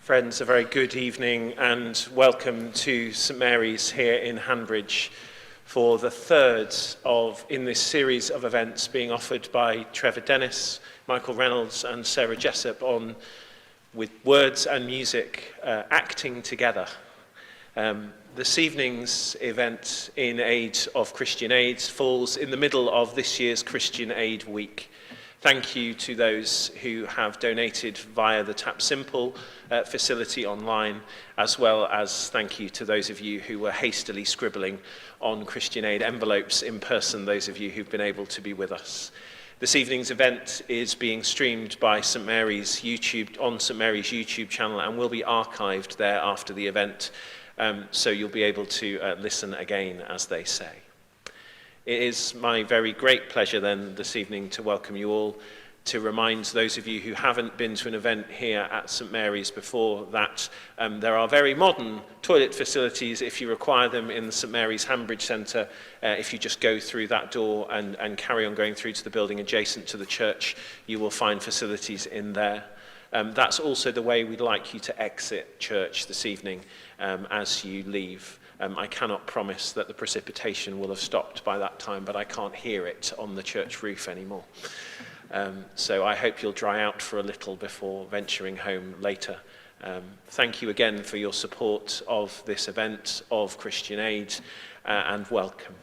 Friends, a very good evening and welcome to St Mary's here in Handbridge for the third in this series of events being offered by Trevor Dennis, Michael Reynolds and Sarah Jessop on with words and music acting together. This evening's event in aid of Christian Aid falls in the middle of this year's Christian Aid Week. Thank you to those who have donated via the Tap Simple facility online, as well as thank you to those of you who were hastily scribbling on Christian Aid envelopes in person, those of you who've been able to be with us. This evening's event is being streamed by St Mary's on St Mary's YouTube channel and will be archived there after the event, so you'll be able to listen again, as they say. It is my very great pleasure then this evening to welcome you all, to remind those of you who haven't been to an event here at St Mary's before that there are very modern toilet facilities if you require them in the St Mary's Handbridge Centre. If you just go through that door and carry on going through to the building adjacent to the church, you will find facilities in there. That's also the way we'd like you to exit church this evening as you leave. I cannot promise that the precipitation will have stopped by that time, but I can't hear it on the church roof anymore. So I hope you'll dry out for a little before venturing home later. Thank you again for your support of this event of Christian Aid, and welcome.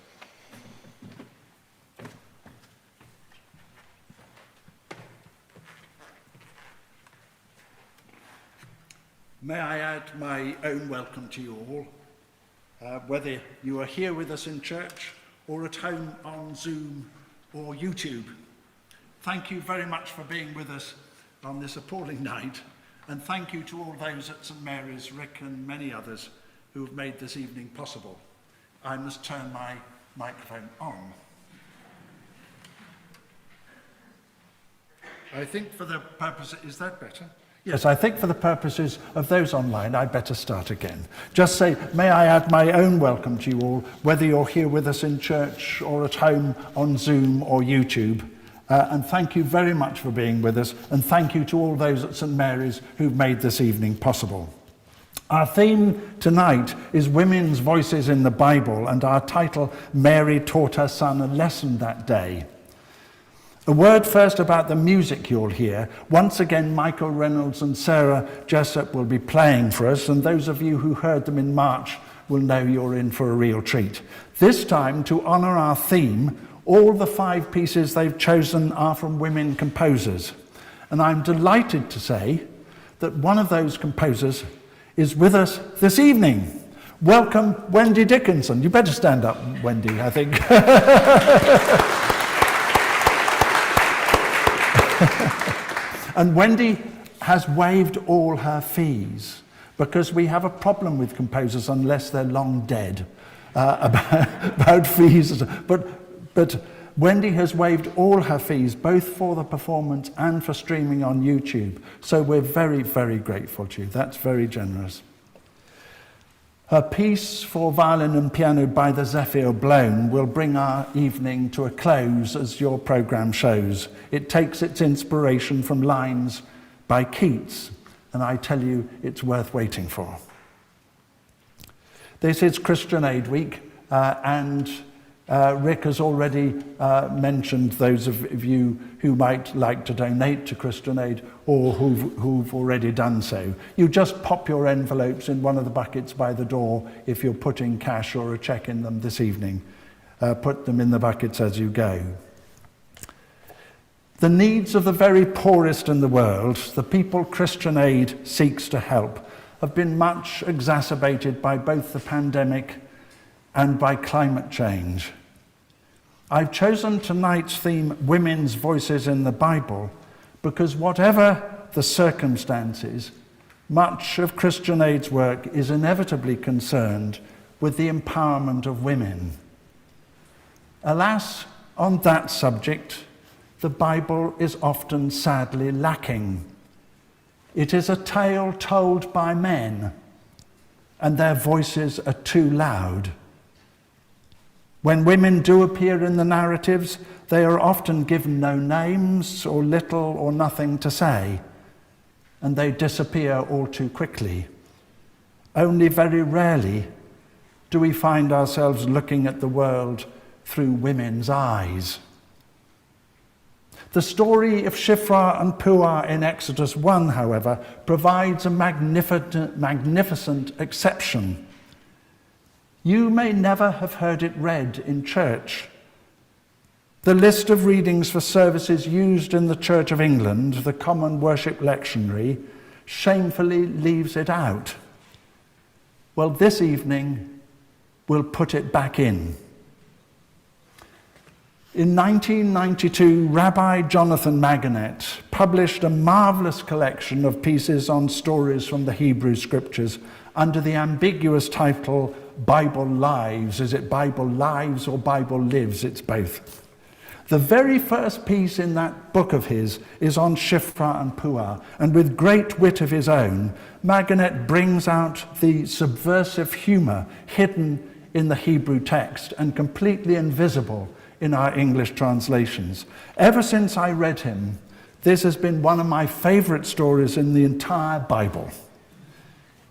May I add my own welcome to you all. Whether you are here with us in church or at home on Zoom or YouTube. Thank you very much for being with us on this appalling night, and thank you to all those at St Mary's, Ric and many others who have made this evening possible. I must turn my microphone on. I think for the purpose, is that better? Yes, I think for the purposes of those online, I'd better start again. Just say, may I add my own welcome to you all, whether you're here with us in church or at home on Zoom or YouTube. And thank you very much for being with us, and thank you to all those at St Mary's who've made this evening possible. Our theme tonight is Women's Voices in the Bible, and our title, Mary Taught Her Son a Lesson That Day. A word first about the music you'll hear. Once again, Michael Reynolds and Sarah Jessop will be playing for us, and those of you who heard them in March will know you're in for a real treat. This time, to honour our theme, all the 5 pieces they've chosen are from women composers. And I'm delighted to say that one of those composers is with us this evening. Welcome, Wendy Dickinson. You better stand up, Wendy, I think. And Wendy has waived all her fees because we have a problem with composers unless they're long dead about fees. But Wendy has waived all her fees, both for the performance and for streaming on YouTube. So we're very, very grateful to you. That's very generous. Her piece for violin and piano by the Zephyr Blown will bring our evening to a close, as your programme shows. It takes its inspiration from lines by Keats, and I tell you, it's worth waiting for. This is Christian Aid Week, and Ric has already mentioned those of you who might like to donate to Christian Aid or who've already done so. You just pop your envelopes in one of the buckets by the door if you're putting cash or a cheque in them this evening. Put them in the buckets as you go. The needs of the very poorest in the world, the people Christian Aid seeks to help, have been much exacerbated by both the pandemic and by climate change. I've chosen tonight's theme, Women's Voices in the Bible, because whatever the circumstances, much of Christian Aid's work is inevitably concerned with the empowerment of women. Alas, on that subject, the Bible is often sadly lacking. It is a tale told by men, and their voices are too loud. When women do appear in the narratives, they are often given no names or little or nothing to say. and they disappear all too quickly. Only very rarely do we find ourselves looking at the world through women's eyes. The story of Shiphrah and Puah in Exodus 1, however, provides a magnificent exception. You may never have heard it read in church. The list of readings for services used in the Church of England, the Common Worship Lectionary, shamefully leaves it out. Well, this evening, we'll put it back in. In 1992, Rabbi Jonathan Magonet published a marvelous collection of pieces on stories from the Hebrew Scriptures under the ambiguous title Bible Lives. Is it Bible Lives or Bible Lives? It's both. The very first piece in that book of his is on Shiphrah and Puah, and with great wit of his own, Magonet brings out the subversive humour hidden in the Hebrew text and completely invisible in our English translations. Ever since I read him, this has been one of my favourite stories in the entire Bible.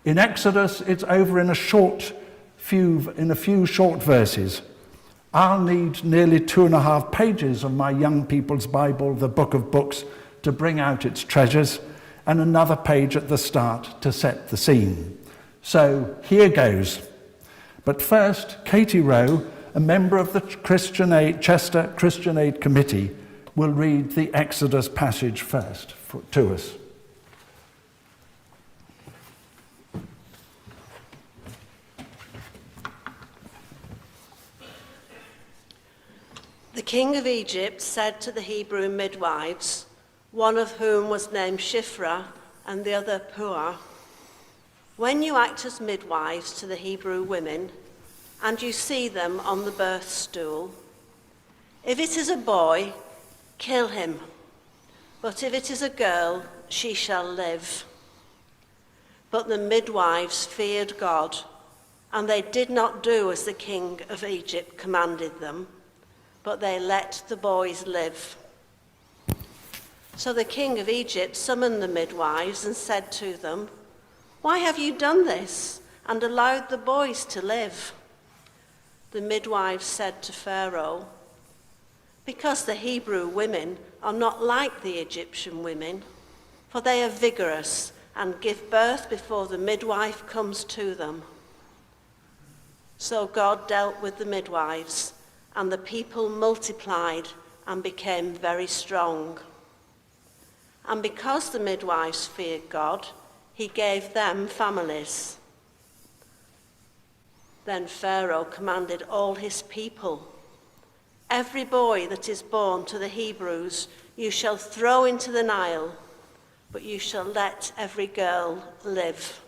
In Exodus, it's over in a few short verses. I'll need nearly 2.5 pages of my young people's Bible, the Book of Books, to bring out its treasures, and another page at the start to set the scene. So here goes. But first, Katy Rowe, a member of the Chester Christian Aid Committee, will read the Exodus passage first to us. The king of Egypt said to the Hebrew midwives, one of whom was named Shiphrah and the other Puah, "When you act as midwives to the Hebrew women, and you see them on the birth stool, if it is a boy, kill him, but if it is a girl, she shall live." But the midwives feared God, and they did not do as the king of Egypt commanded them, but they let the boys live. So the king of Egypt summoned the midwives and said to them, "Why have you done this and allowed the boys to live?" The midwives said to Pharaoh, "Because the Hebrew women are not like the Egyptian women, for they are vigorous and give birth before the midwife comes to them." So God dealt with the midwives, and the people multiplied and became very strong. And because the midwives feared God, he gave them families. Then Pharaoh commanded all his people, "Every boy that is born to the Hebrews you shall throw into the Nile, but you shall let every girl live."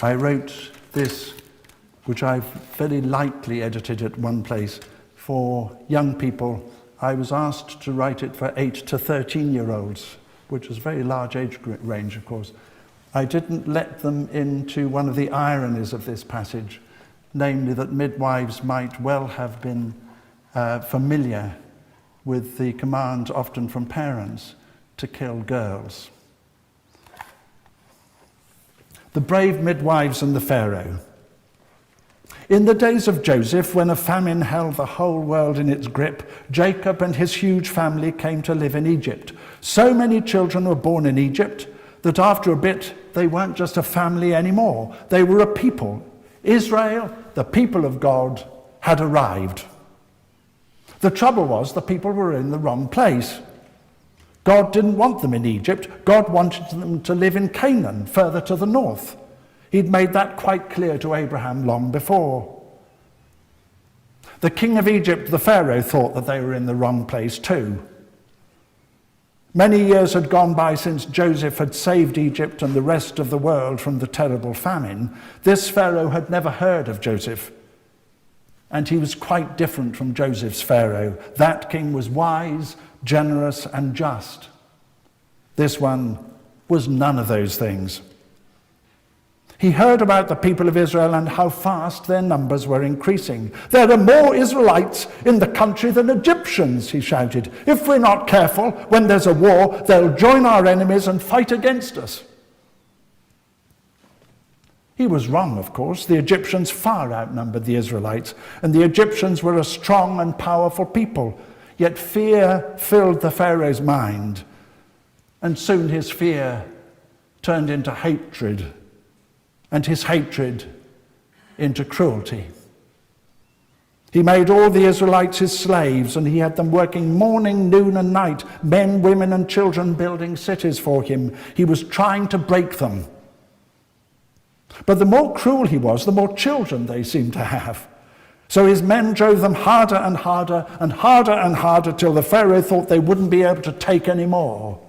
I wrote this, which I've very lightly edited at one place, for young people. I was asked to write it for 8 to 13-year-olds, which is a very large age range, of course. I didn't let them into one of the ironies of this passage, namely that midwives might well have been familiar with the command, often from parents, to kill girls. The brave midwives and the pharaoh. In the days of Joseph, when a famine held the whole world in its grip, Jacob and his huge family came to live in Egypt. So many children were born in Egypt that after a bit, they weren't just a family anymore. They were a people. Israel, the people of God, had arrived. The trouble was the people were in the wrong place. God didn't want them in Egypt. God wanted them to live in Canaan, further to the north. He'd made that quite clear to Abraham long before. The king of Egypt, the pharaoh, thought that they were in the wrong place too. Many years had gone by since Joseph had saved Egypt and the rest of the world from the terrible famine. This pharaoh had never heard of Joseph, and he was quite different from Joseph's pharaoh. That king was wise, generous, and just. This one was none of those things. He heard about the people of Israel and how fast their numbers were increasing. "There are more Israelites in the country than Egyptians," he shouted. "If we're not careful, when there's a war, they'll join our enemies and fight against us." He was wrong, of course. The Egyptians far outnumbered the Israelites, and the Egyptians were a strong and powerful people. Yet fear filled the Pharaoh's mind, and soon his fear turned into hatred, and his hatred into cruelty. He made all the Israelites his slaves, and he had them working morning, noon, and night, men, women, and children building cities for him. He was trying to break them. But the more cruel he was, the more children they seemed to have. So his men drove them harder and harder and harder and harder till the Pharaoh thought they wouldn't be able to take any more.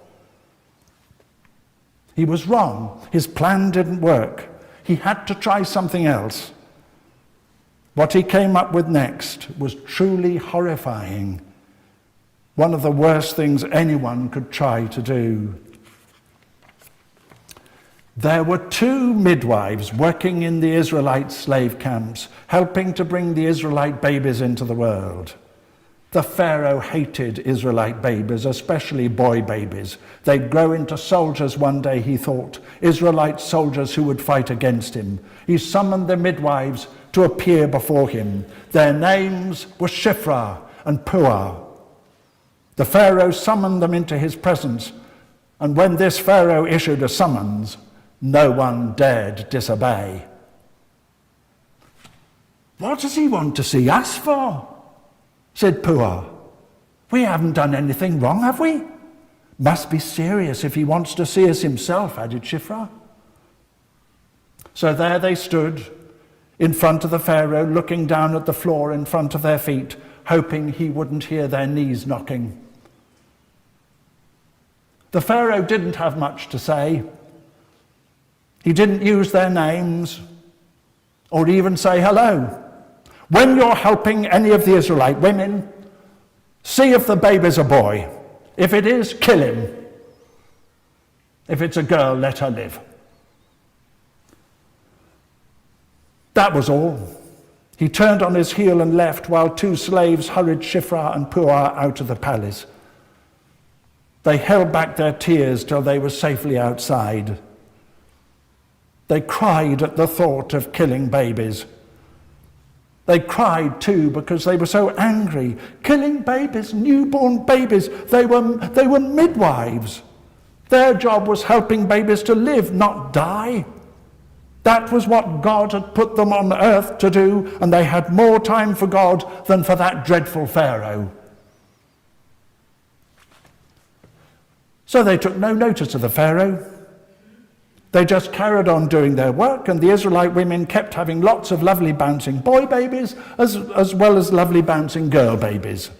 He was wrong. His plan didn't work. He had to try something else. What he came up with next was truly horrifying. One of the worst things anyone could try to do. There were 2 midwives working in the Israelite slave camps, helping to bring the Israelite babies into the world. The Pharaoh hated Israelite babies, especially boy babies. They'd grow into soldiers one day, he thought, Israelite soldiers who would fight against him. He summoned the midwives to appear before him. Their names were Shiphrah and Puah. The Pharaoh summoned them into his presence, and when this Pharaoh issued a summons, no one dared disobey. "What does he want to see us for?" said Puah. "We haven't done anything wrong, have we?" "Must be serious if he wants to see us himself," added Shiphrah. So there they stood in front of the Pharaoh, looking down at the floor in front of their feet, hoping he wouldn't hear their knees knocking. The Pharaoh didn't have much to say. He didn't use their names or even say hello. "When you're helping any of the Israelite women, see if the baby's a boy. If it is, kill him. If it's a girl, let her live." That was all. He turned on his heel and left while 2 slaves hurried Shiphrah and Puah out of the palace. They held back their tears till they were safely outside. They cried at the thought of killing babies. They cried too because they were so angry. Killing babies, newborn babies. They were midwives. Their job was helping babies to live, not die. That was what God had put them on earth to do, and they had more time for God than for that dreadful Pharaoh. So they took no notice of the Pharaoh. They just carried on doing their work, and the Israelite women kept having lots of lovely bouncing boy babies as well as lovely bouncing girl babies.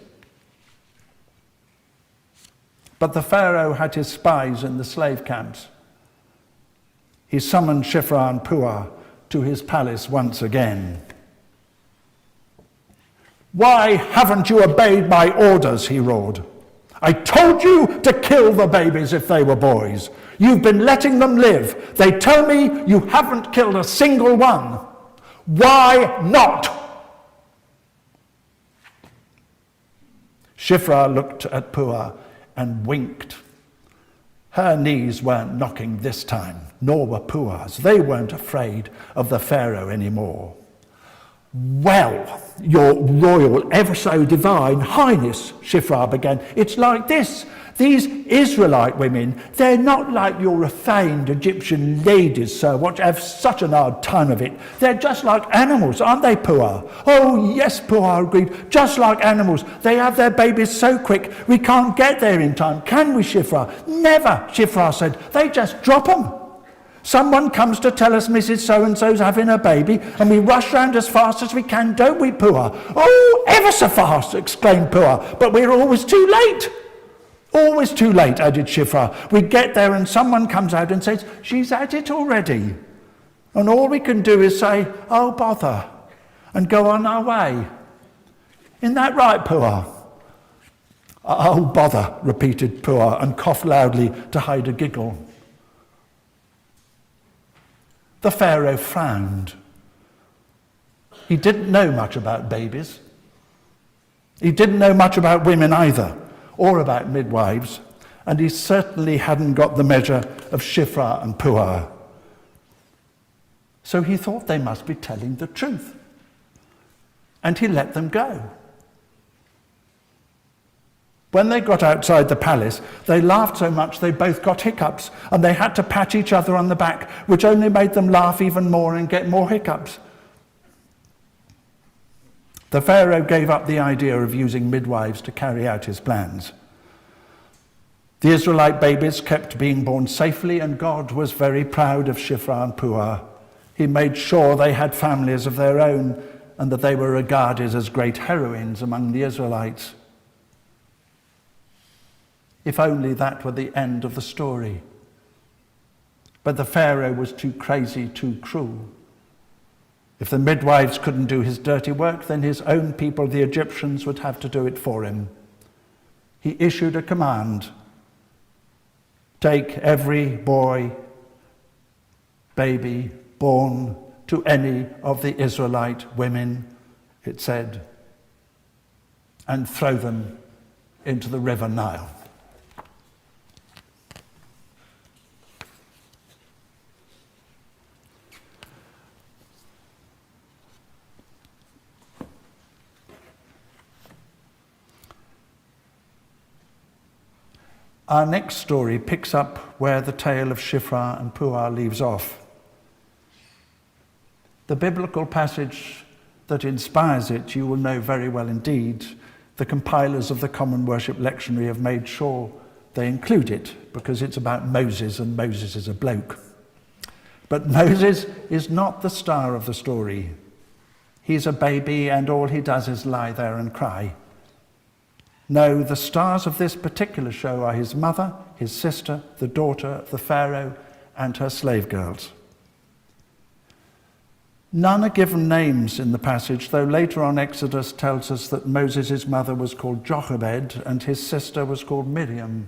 But the Pharaoh had his spies in the slave camps. He summoned Shiphrah and Puah to his palace once again. "Why haven't you obeyed my orders?" he roared. "I told you to kill the babies if they were boys. You've been letting them live. They tell me you haven't killed a single one. Why not?" Shiphrah looked at Puah and winked. Her knees weren't knocking this time, nor were Puah's. They weren't afraid of the Pharaoh anymore. "Well, your royal, ever so divine highness," Shiphrah began, "it's like this. These Israelite women, they're not like your refined Egyptian ladies, sir, what have such an hard time of it. They're just like animals, aren't they, Puah?" "Oh, yes," Puah agreed, "just like animals. They have their babies so quick, we can't get there in time, can we, Shiphrah?" "Never," Shiphrah said. "They just drop them. Someone comes to tell us Mrs. So-and-so's having a baby, and we rush round as fast as we can, don't we, Puah?" "Oh, ever so fast," exclaimed Puah, "but we're always too late." "Always too late," added Shiphrah. "We get there and someone comes out and says, 'She's at it already.' And all we can do is say, 'Oh, bother,' and go on our way. Isn't that right, Puah?" "Oh, bother," repeated Puah and coughed loudly to hide a giggle. The pharaoh frowned. He didn't know much about babies. He didn't know much about women either, or about midwives, and he certainly hadn't got the measure of Shiphrah and Puah. So he thought they must be telling the truth, and he let them go. When they got outside the palace, they laughed so much they both got hiccups, and they had to pat each other on the back, which only made them laugh even more and get more hiccups. The pharaoh gave up the idea of using midwives to carry out his plans. The Israelite babies kept being born safely, and God was very proud of Shiphrah and Puah. He made sure they had families of their own and that they were regarded as great heroines among the Israelites. If only that were the end of the story. But the Pharaoh was too crazy, too cruel. If the midwives couldn't do his dirty work, then his own people, the Egyptians, would have to do it for him. He issued a command. Take every boy, baby, born to any of the Israelite women, it said, and throw them into the river Nile. Our next story picks up where the tale of Shiphrah and Puah leaves off. The biblical passage that inspires it, you will know very well indeed. The compilers of the Common Worship Lectionary have made sure they include it because it's about Moses, and Moses is a bloke. But Moses is not the star of the story. He's a baby, and all he does is lie there and cry. No, the stars of this particular show are his mother, his sister, the daughter of the Pharaoh, and her slave girls. None are given names in the passage, though later on Exodus tells us that Moses' mother was called Jochebed and his sister was called Miriam.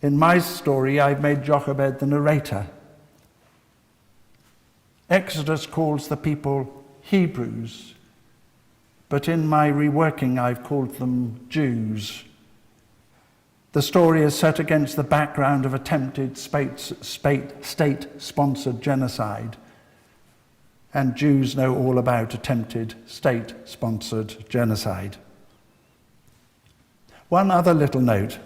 In my story, I've made Jochebed the narrator. Exodus calls the people Hebrews, but in my reworking, I've called them Jews. The story is set against the background of attempted state-sponsored genocide, and Jews know all about attempted state-sponsored genocide. One other little note.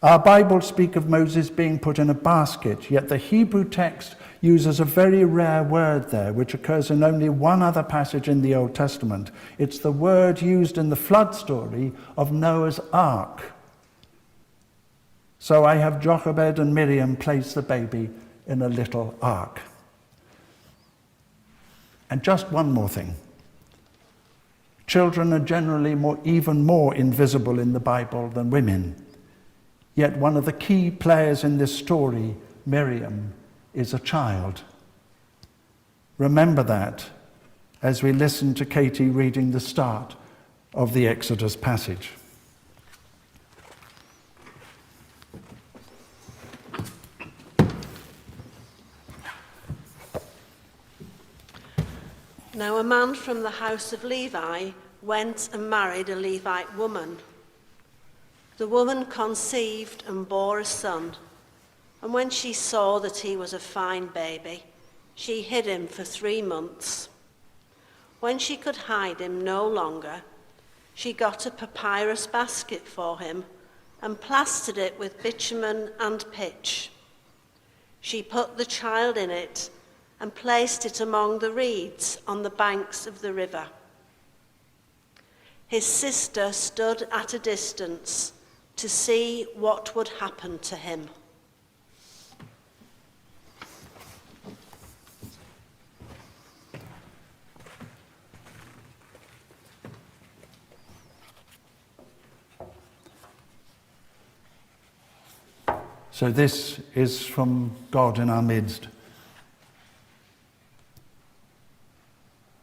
Our Bibles speak of Moses being put in a basket, yet the Hebrew text uses a very rare word there, which occurs in only one other passage in the Old Testament. It's the word used in the flood story of Noah's Ark. So I have Jochebed and Miriam place the baby in a little ark. And just one more thing. Children are generally even more invisible in the Bible than women. Yet one of the key players in this story, Miriam, is a child. Remember that as we listen to Katy reading the start of the Exodus passage. Now a man from the house of Levi went and married a Levite woman. The woman conceived and bore a son, and when she saw that he was a fine baby, she hid him for 3 months. When she could hide him no longer, she got a papyrus basket for him and plastered it with bitumen and pitch. She put the child in it and placed it among the reeds on the banks of the river. His sister stood at a distance to see what would happen to him. So this is from God in our midst.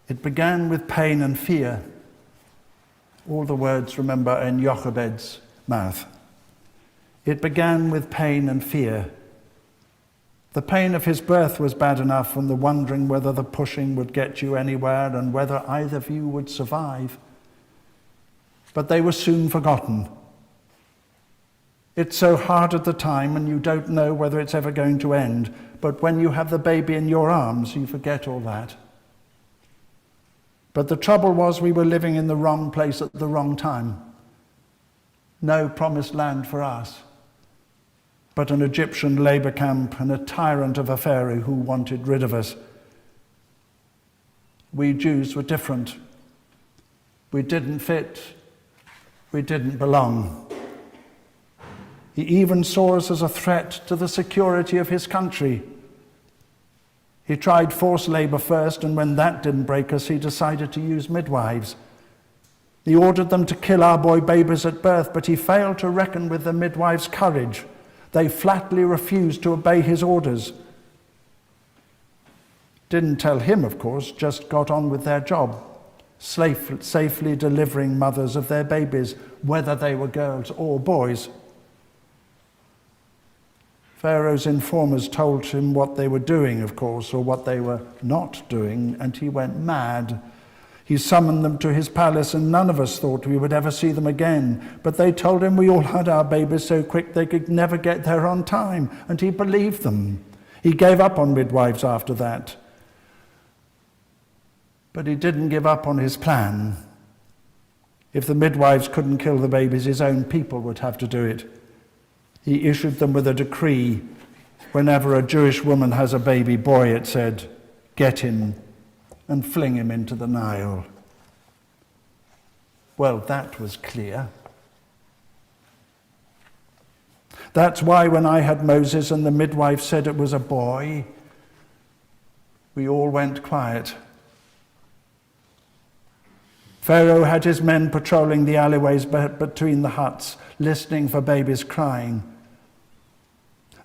It began with pain and fear. All the words, remember, are in Jochebed's mouth. It began with pain and fear. The pain of his birth was bad enough, and the wondering whether the pushing would get you anywhere and whether either of you would survive. But they were soon forgotten. It's so hard at the time, and you don't know whether it's ever going to end. But when you have the baby in your arms, you forget all that. But the trouble was we were living in the wrong place at the wrong time. No promised land for us, but an Egyptian labor camp and a tyrant of a pharaoh who wanted rid of us. We Jews were different. We didn't fit. We didn't belong. He even saw us as a threat to the security of his country. He tried forced labor first, and when that didn't break us, he decided to use midwives. He ordered them to kill our boy babies at birth, but he failed to reckon with the midwives' courage. They flatly refused to obey his orders. Didn't tell him, of course, just got on with their job, safely delivering mothers of their babies, whether they were girls or boys. Pharaoh's informers told him what they were doing, of course, or what they were not doing, and he went mad. He summoned them to his palace, and none of us thought we would ever see them again. But they told him we all had our babies so quick they could never get there on time, and he believed them. He gave up on midwives after that. But he didn't give up on his plan. If the midwives couldn't kill the babies, his own people would have to do it. He issued them with a decree. Whenever a Jewish woman has a baby boy, it said, get him and fling him into the Nile. Well, that was clear. That's why when I had Moses and the midwife said it was a boy, we all went quiet. Pharaoh had his men patrolling the alleyways between the huts, listening for babies crying.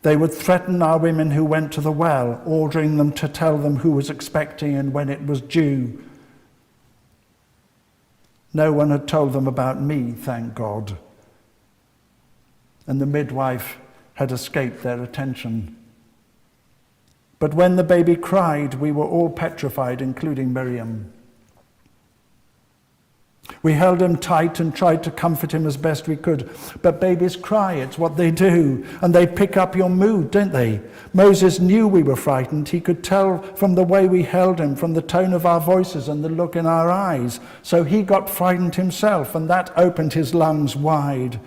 They would threaten our women who went to the well, ordering them to tell them who was expecting and when it was due. No one had told them about me, thank God. And the midwife had escaped their attention. But when the baby cried, we were all petrified, including Miriam. We held him tight and tried to comfort him as best we could. But babies cry, it's what they do. And they pick up your mood, don't they? Moses knew we were frightened. He could tell from the way we held him, from the tone of our voices and the look in our eyes. So he got frightened himself, and that opened his lungs wide.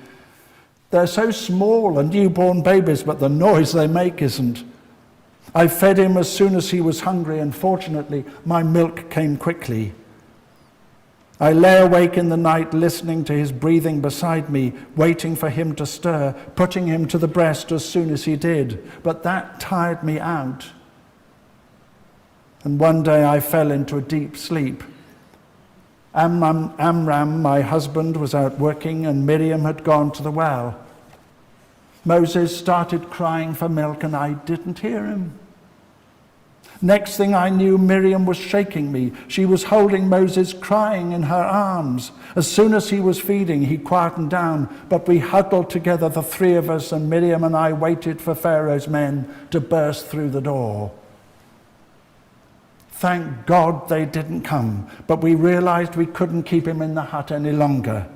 They're so small and newborn babies, but the noise they make isn't. I fed him as soon as he was hungry, and fortunately, my milk came quickly. I lay awake in the night listening to his breathing beside me, waiting for him to stir, putting him to the breast as soon as he did. But that tired me out. And one day I fell into a deep sleep. Amram, my husband, was out working, and Miriam had gone to the well. Moses started crying for milk, and I didn't hear him. Next thing I knew, Miriam was shaking me. She was holding Moses, crying in her arms. As soon as he was feeding, he quietened down, but we huddled together, the three of us, and Miriam and I waited for Pharaoh's men to burst through the door. Thank God they didn't come, but we realized we couldn't keep him in the hut any longer.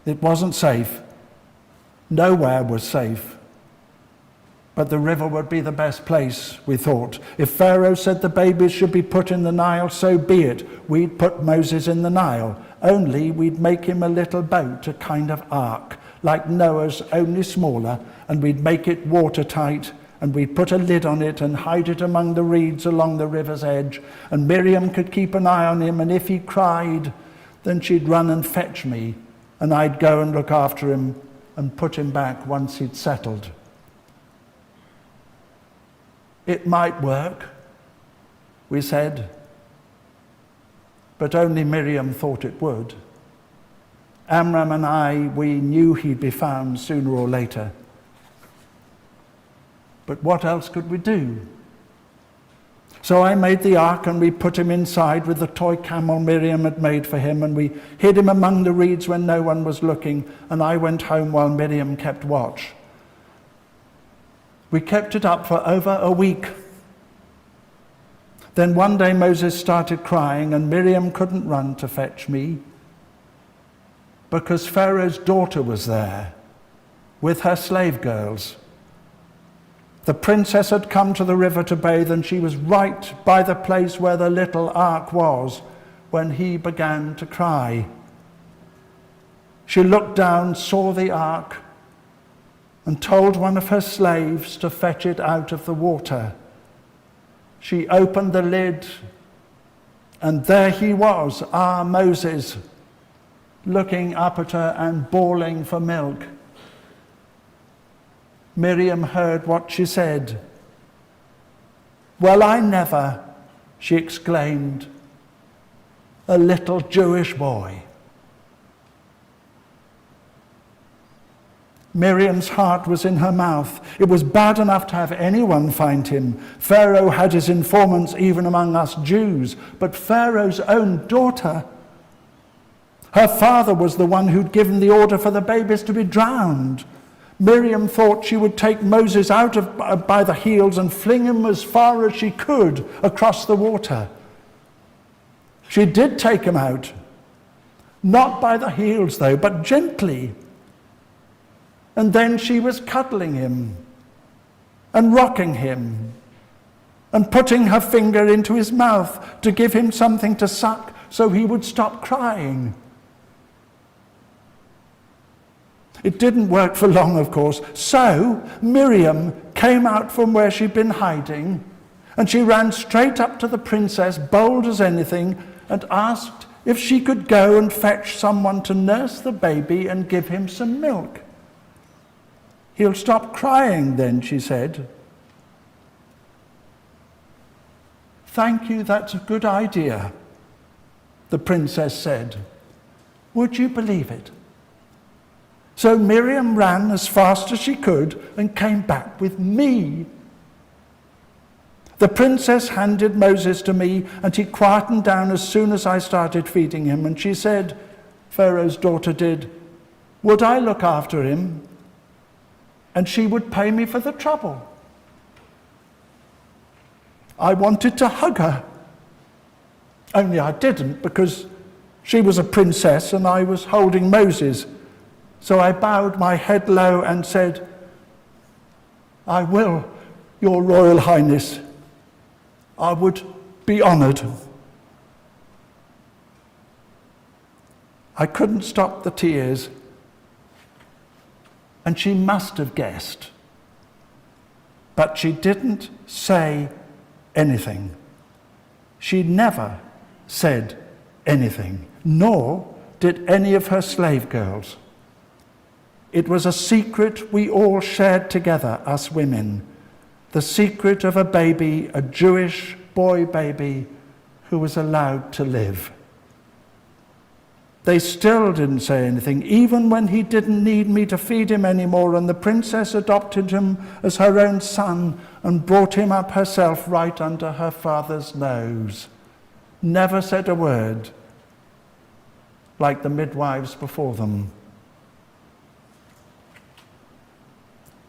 It wasn't safe. Nowhere was safe. But the river would be the best place, we thought. If Pharaoh said the babies should be put in the Nile, so be it. We'd put Moses in the Nile. Only we'd make him a little boat, a kind of ark, like Noah's, only smaller, and we'd make it watertight, and we'd put a lid on it and hide it among the reeds along the river's edge, and Miriam could keep an eye on him, and if he cried, then she'd run and fetch me, and I'd go and look after him and put him back once he'd settled. It might work, we said, but only Miriam thought it would. Amram and I, we knew he'd be found sooner or later. But what else could we do? So I made the ark, and we put him inside with the toy camel Miriam had made for him, and we hid him among the reeds when no one was looking, and I went home while Miriam kept watch. We kept it up for over a week. Then one day Moses started crying, and Miriam couldn't run to fetch me because Pharaoh's daughter was there with her slave girls. The princess had come to the river to bathe, and she was right by the place where the little ark was when he began to cry. She looked down, saw the ark, and told one of her slaves to fetch it out of the water. She opened the lid, and there he was, our Moses, looking up at her and bawling for milk. Miriam heard what she said. "Well, I never," she exclaimed, "a little Jewish boy." Miriam's heart was in her mouth. It was bad enough to have anyone find him. Pharaoh had his informants even among us Jews, but Pharaoh's own daughter, her father was the one who'd given the order for the babies to be drowned. Miriam thought she would take Moses out by the heels and fling him as far as she could across the water. She did take him out, not by the heels though, but gently. And then she was cuddling him and rocking him and putting her finger into his mouth to give him something to suck so he would stop crying. It didn't work for long, of course. So Miriam came out from where she'd been hiding, and she ran straight up to the princess, bold as anything, and asked if she could go and fetch someone to nurse the baby and give him some milk. "He'll stop crying then," she said. "Thank you, that's a good idea," the princess said. Would you believe it? So Miriam ran as fast as she could and came back with me. The princess handed Moses to me, and he quietened down as soon as I started feeding him. And she said, Pharaoh's daughter did, would I look after him? And she would pay me for the trouble. I wanted to hug her, only I didn't because she was a princess and I was holding Moses. So I bowed my head low and said, I will, Your Royal Highness. I would be honored. I couldn't stop the tears, and she must have guessed. But she didn't say anything. She never said anything, nor did any of her slave girls. It was a secret we all shared together, us women, the secret of a baby, a Jewish boy baby who was allowed to live. They still didn't say anything, even when he didn't need me to feed him anymore, and the princess adopted him as her own son and brought him up herself right under her father's nose. Never said a word, like the midwives before them.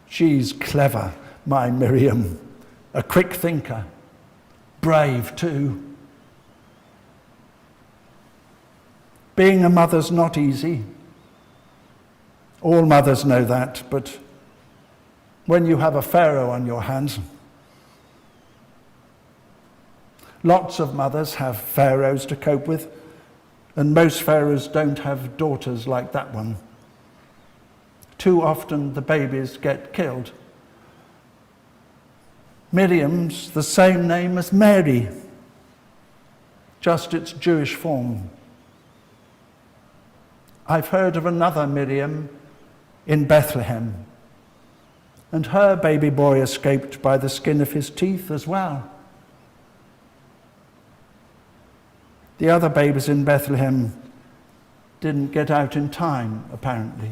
She's clever, my Miriam, a quick thinker, brave too. Being a mother's not easy. All mothers know that, but when you have a pharaoh on your hands, lots of mothers have pharaohs to cope with, and most pharaohs don't have daughters like that one. Too often the babies get killed. Miriam's the same name as Mary, just its Jewish form. I've heard of another Miriam in Bethlehem, and her baby boy escaped by the skin of his teeth as well. The other babies in Bethlehem didn't get out in time, apparently.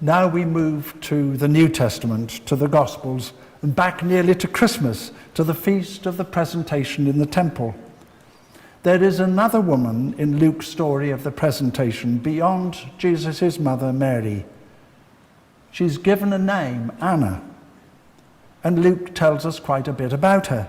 Now we move to the New Testament, to the Gospels, and back nearly to Christmas, to the feast of the presentation in the temple. There is another woman in Luke's story of the presentation beyond Jesus' mother Mary. She's given a name, Anna, and Luke tells us quite a bit about her.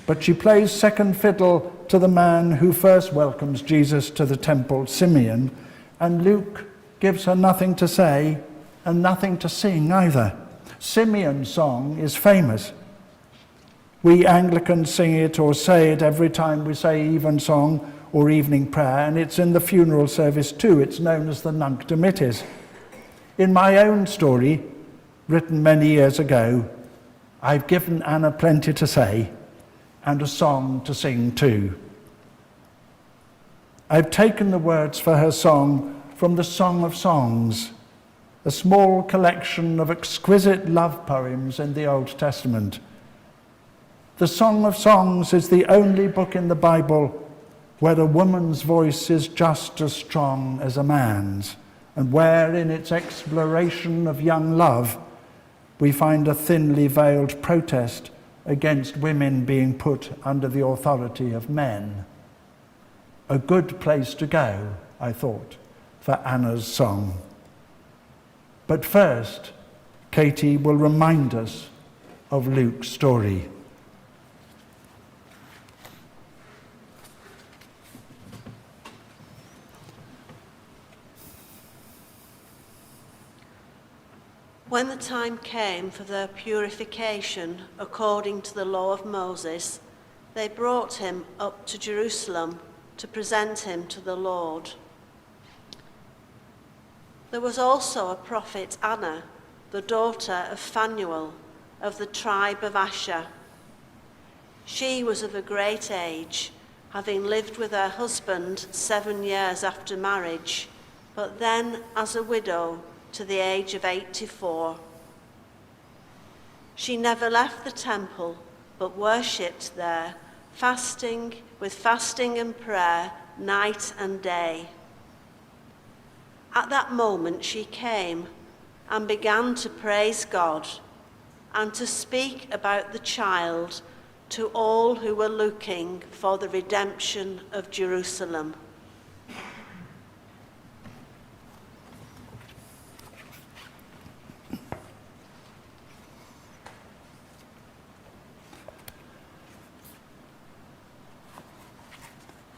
But she plays second fiddle to the man who first welcomes Jesus to the temple, Simeon, and Luke gives her nothing to say and nothing to sing either. Simeon's song is famous. We Anglicans sing it or say it every time we say evensong or evening prayer, and it's in the funeral service too. It's known as the Nunc Dimittis. In my own story, written many years ago, I've given Anna plenty to say and a song to sing too. I've taken the words for her song from the Song of Songs, a small collection of exquisite love poems in the Old Testament. The Song of Songs is the only book in the Bible where a woman's voice is just as strong as a man's, and where in its exploration of young love we find a thinly veiled protest against women being put under the authority of men. A good place to go, I thought, for Anna's song. But first, Katy will remind us of Luke's story. When the time came for their purification according to the law of Moses, they brought him up to Jerusalem to present him to the Lord. There was also a prophet, Anna, the daughter of Phanuel, of the tribe of Asher. She was of a great age, having lived with her husband 7 years after marriage, but then as a widow to the age of 84. She never left the temple, but worshipped there, fasting and prayer night and day. At that moment she came and began to praise God and to speak about the child to all who were looking for the redemption of Jerusalem.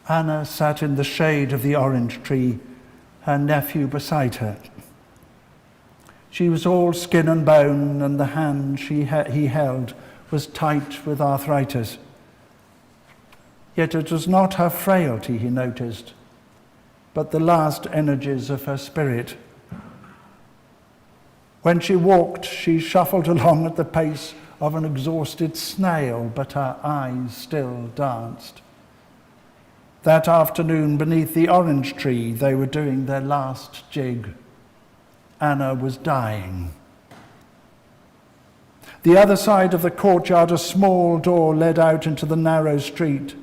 Anna sat in the shade of the orange tree, her nephew beside her. She was all skin and bone, and the hand he held was tight with arthritis. Yet it was not her frailty, he noticed, but the last energies of her spirit. When she walked, she shuffled along at the pace of an exhausted snail, but her eyes still danced. That afternoon, beneath the orange tree, they were doing their last jig. Anna was dying. The other side of the courtyard, a small door led out into the narrow street.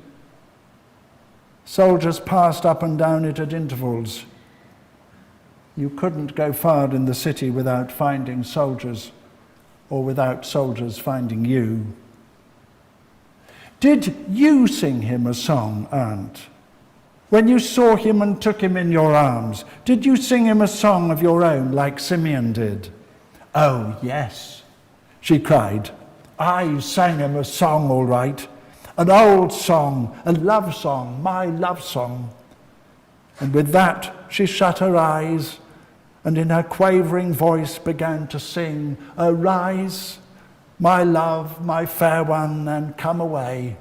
Soldiers passed up and down it at intervals. You couldn't go far in the city without finding soldiers, or without soldiers finding you. Did you sing him a song, Aunt? When you saw him and took him in your arms, did you sing him a song of your own like Simeon did? Oh, yes, she cried. I sang him a song all right, an old song, a love song, my love song. And with that, she shut her eyes and in her quavering voice began to sing, Arise, my love, my fair one, and come away.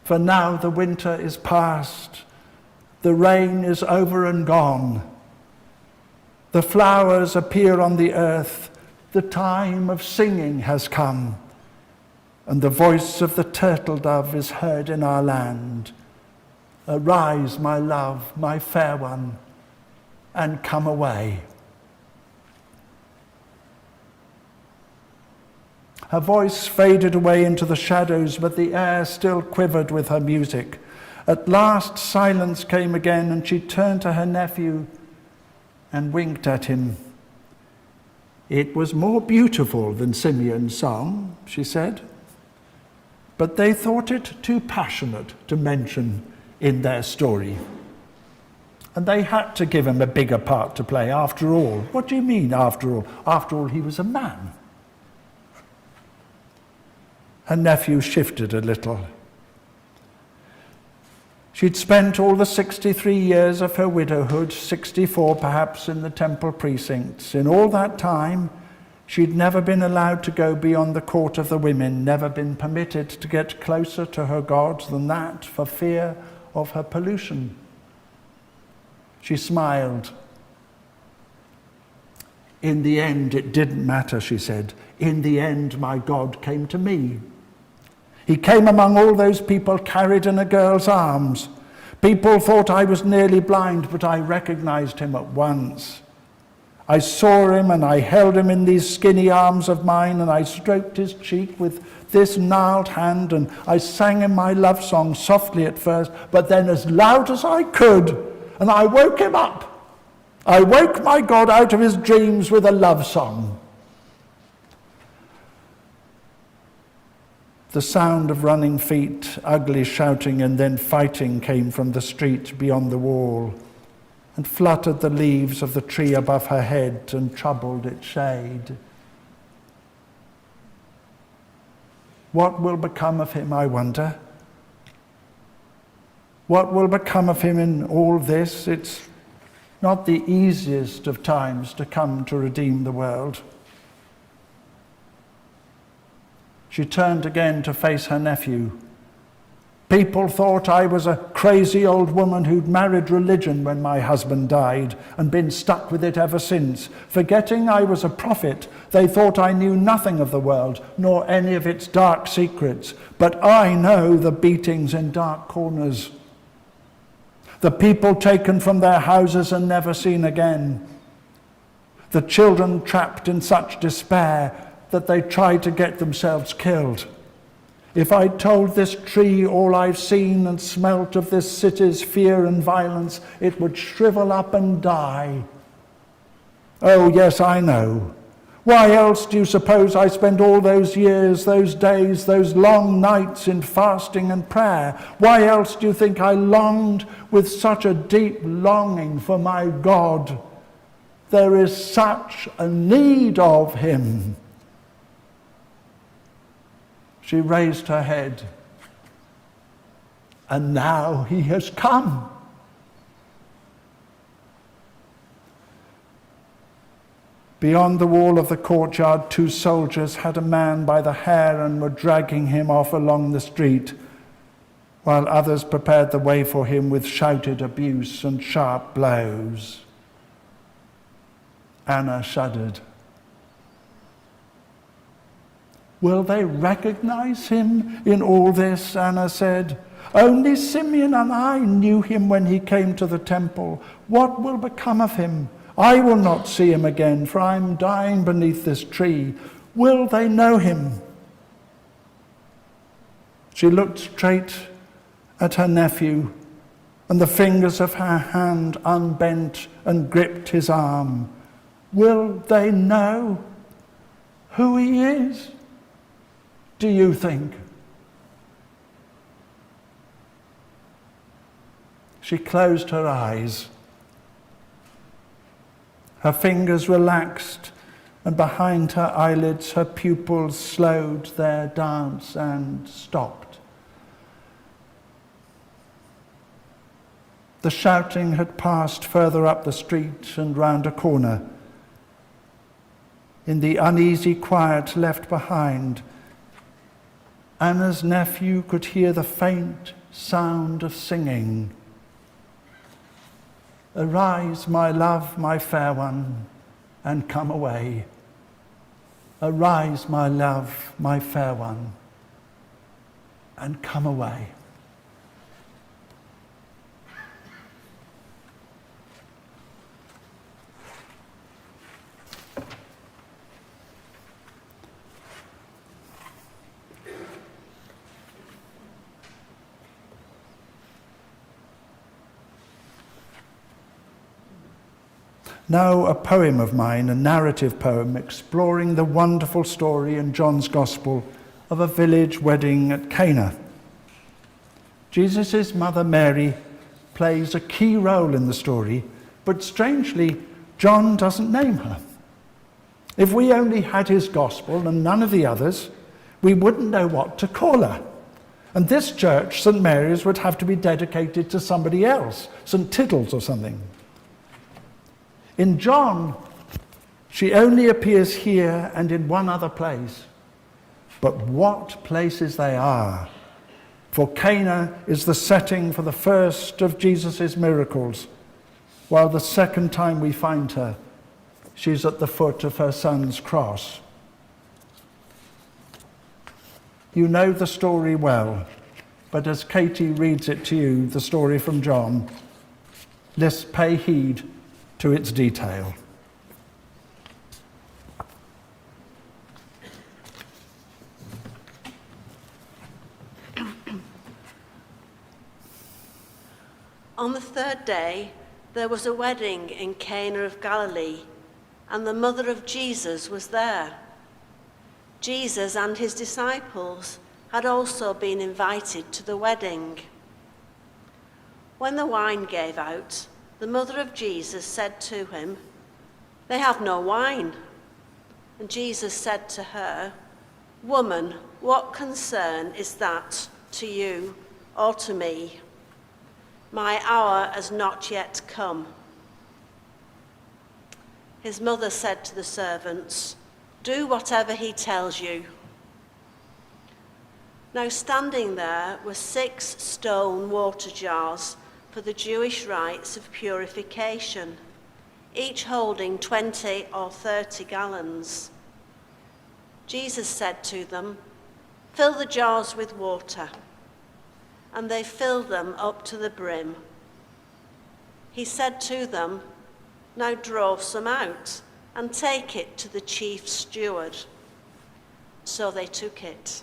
For now the winter is past, the rain is over and gone. The flowers appear on the earth, the time of singing has come, and the voice of the turtle dove is heard in our land. Arise, my love, my fair one, and come away. Her voice faded away into the shadows, but the air still quivered with her music. At last silence came again, and she turned to her nephew and winked at him. "It was more beautiful than Simeon's song," she said, "but they thought it too passionate to mention in their story. And they had to give him a bigger part to play after all." "What do you mean, after all?" "After all, he was a man." Her nephew shifted a little. She'd spent all the 63 years of her widowhood, 64 perhaps, in the temple precincts. In all that time, she'd never been allowed to go beyond the court of the women, never been permitted to get closer to her God than that for fear of her pollution. She smiled. "In the end, it didn't matter," she said. "In the end, my God came to me. He came among all those people carried in a girl's arms. People thought I was nearly blind, but I recognized him at once. I saw him and I held him in these skinny arms of mine, and I stroked his cheek with this gnarled hand, and I sang him my love song softly at first, but then as loud as I could, and I woke him up. I woke my God out of his dreams with a love song." The sound of running feet, ugly shouting and then fighting came from the street beyond the wall and fluttered the leaves of the tree above her head and troubled its shade. What will become of him, I wonder? What will become of him in all this? It's not the easiest of times to come to redeem the world. She turned again to face her nephew. "People thought I was a crazy old woman who'd married religion when my husband died and been stuck with it ever since. Forgetting I was a prophet, they thought I knew nothing of the world, nor any of its dark secrets. But I know the beatings in dark corners, the people taken from their houses and never seen again, the children trapped in such despair that they tried to get themselves killed. If I told this tree all I've seen and smelt of this city's fear and violence, it would shrivel up and die. Oh, yes, I know. Why else do you suppose I spent all those years, those days, those long nights in fasting and prayer? Why else do you think I longed with such a deep longing for my God? There is such a need of him." She raised her head. "And now he has come." Beyond the wall of the courtyard, 2 soldiers had a man by the hair and were dragging him off along the street, while others prepared the way for him with shouted abuse and sharp blows. Anna shuddered. "Will they recognize him in all this?" Anna said. "Only Simeon and I knew him when he came to the temple. What will become of him? I will not see him again, for I am dying beneath this tree. Will they know him?" She looked straight at her nephew, and the fingers of her hand unbent and gripped his arm. Will they know who he is, do you think? She closed her eyes. Her fingers relaxed, and behind her eyelids her pupils slowed their dance and stopped. The shouting had passed further up the street and round a corner. In the uneasy quiet left behind, Anna's nephew could hear the faint sound of singing. "Arise, my love, my fair one, and come away. Arise, my love, my fair one, and come away." Now a poem of mine, a narrative poem exploring the wonderful story in John's Gospel of a village wedding at Cana. Jesus' mother Mary plays a key role in the story, but strangely, John doesn't name her. If we only had his Gospel and none of the others, we wouldn't know what to call her. And this church, St. Mary's, would have to be dedicated to somebody else, St. Tittles or something. In John, she only appears here and in one other place. But what places they are! For Cana is the setting for the first of Jesus' miracles, while the second time we find her, she's at the foot of her son's cross. You know the story well, but as Katy reads it to you, the story from John, let's pay heed to its detail. On the third day, there was a wedding in Cana of Galilee, and the mother of Jesus was there. Jesus and his disciples had also been invited to the wedding. When the wine gave out, the mother of Jesus said to him, "They have no wine." And Jesus said to her, "Woman, what concern is that to you or to me? My hour has not yet come." His mother said to the servants, "Do whatever he tells you." Now standing there were 6 stone water jars for the Jewish rites of purification, each holding 20 or 30 gallons. Jesus said to them, "Fill the jars with water." And they filled them up to the brim. He said to them, "Now draw some out and take it to the chief steward." So they took it.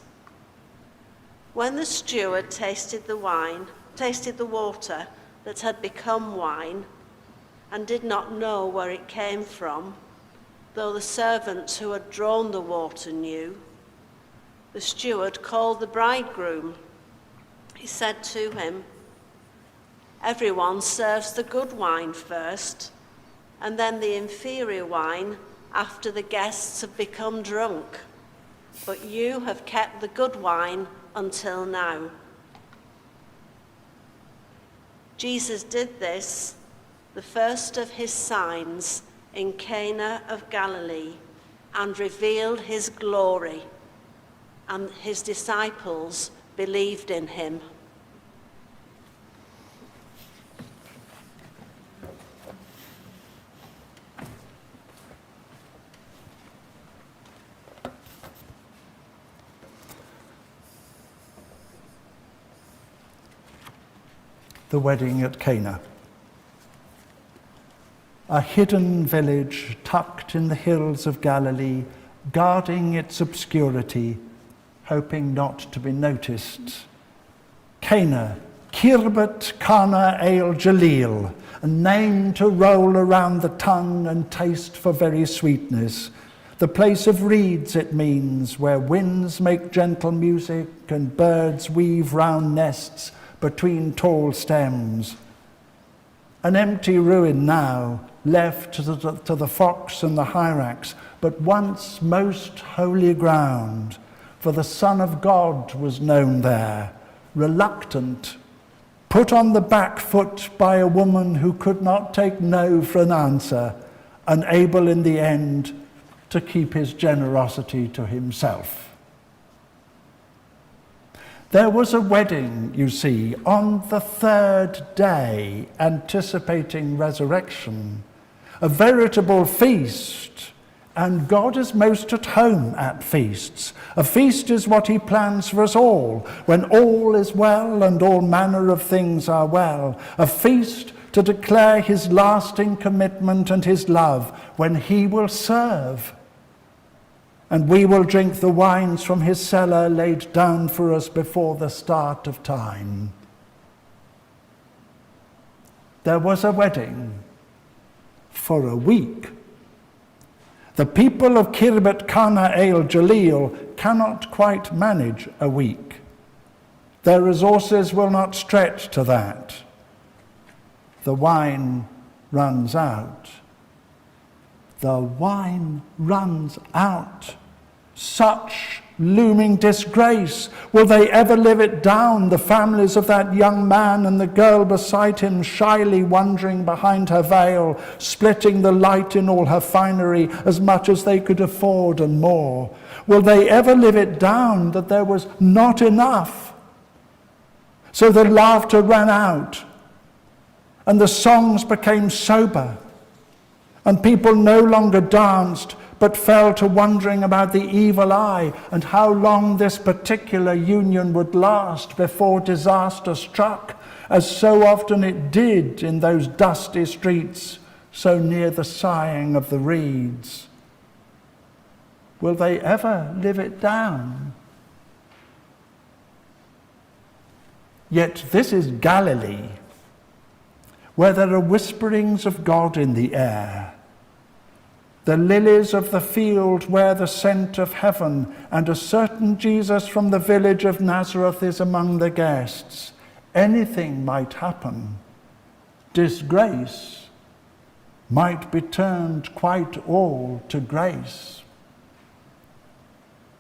When the steward tasted the water that had become wine, and did not know where it came from, though the servants who had drawn the water knew, the steward called the bridegroom. He said to him, "Everyone serves the good wine first, and then the inferior wine after the guests have become drunk. But you have kept the good wine until now." Jesus did this, the first of his signs, in Cana of Galilee, and revealed his glory, and his disciples believed in him. The wedding at Cana. A hidden village tucked in the hills of Galilee, guarding its obscurity, hoping not to be noticed. Cana, Kirbat Kana El Jalil, a name to roll around the tongue and taste for very sweetness. The place of reeds it means, where winds make gentle music and birds weave round nests between tall stems. An empty ruin now, left to the fox and the hyrax, but once most holy ground, for the Son of God was known there, reluctant, put on the back foot by a woman who could not take no for an answer, unable in the end to keep his generosity to himself. There was a wedding, you see, on the third day, anticipating resurrection, a veritable feast, and God is most at home at feasts. A feast is what he plans for us all, when all is well and all manner of things are well. A feast to declare his lasting commitment and his love, when he will serve. And we will drink the wines from his cellar laid down for us before the start of time. There was a wedding, for a week. The people of Kirbat Cana El Jalil cannot quite manage a week. Their resources will not stretch to that. The wine runs out. The wine runs out. Such looming disgrace. Will they ever live it down, the families of that young man and the girl beside him, shyly wandering behind her veil, splitting the light in all her finery as much as they could afford and more? Will they ever live it down that there was not enough? So the laughter ran out, and the songs became sober, and people no longer danced, but fell to wondering about the evil eye and how long this particular union would last before disaster struck, as so often it did in those dusty streets so near the sighing of the reeds. Will they ever live it down? Yet this is Galilee, where there are whisperings of God in the air. The lilies of the field wear the scent of heaven, and a certain Jesus from the village of Nazareth is among the guests. Anything might happen. Disgrace might be turned quite all to grace.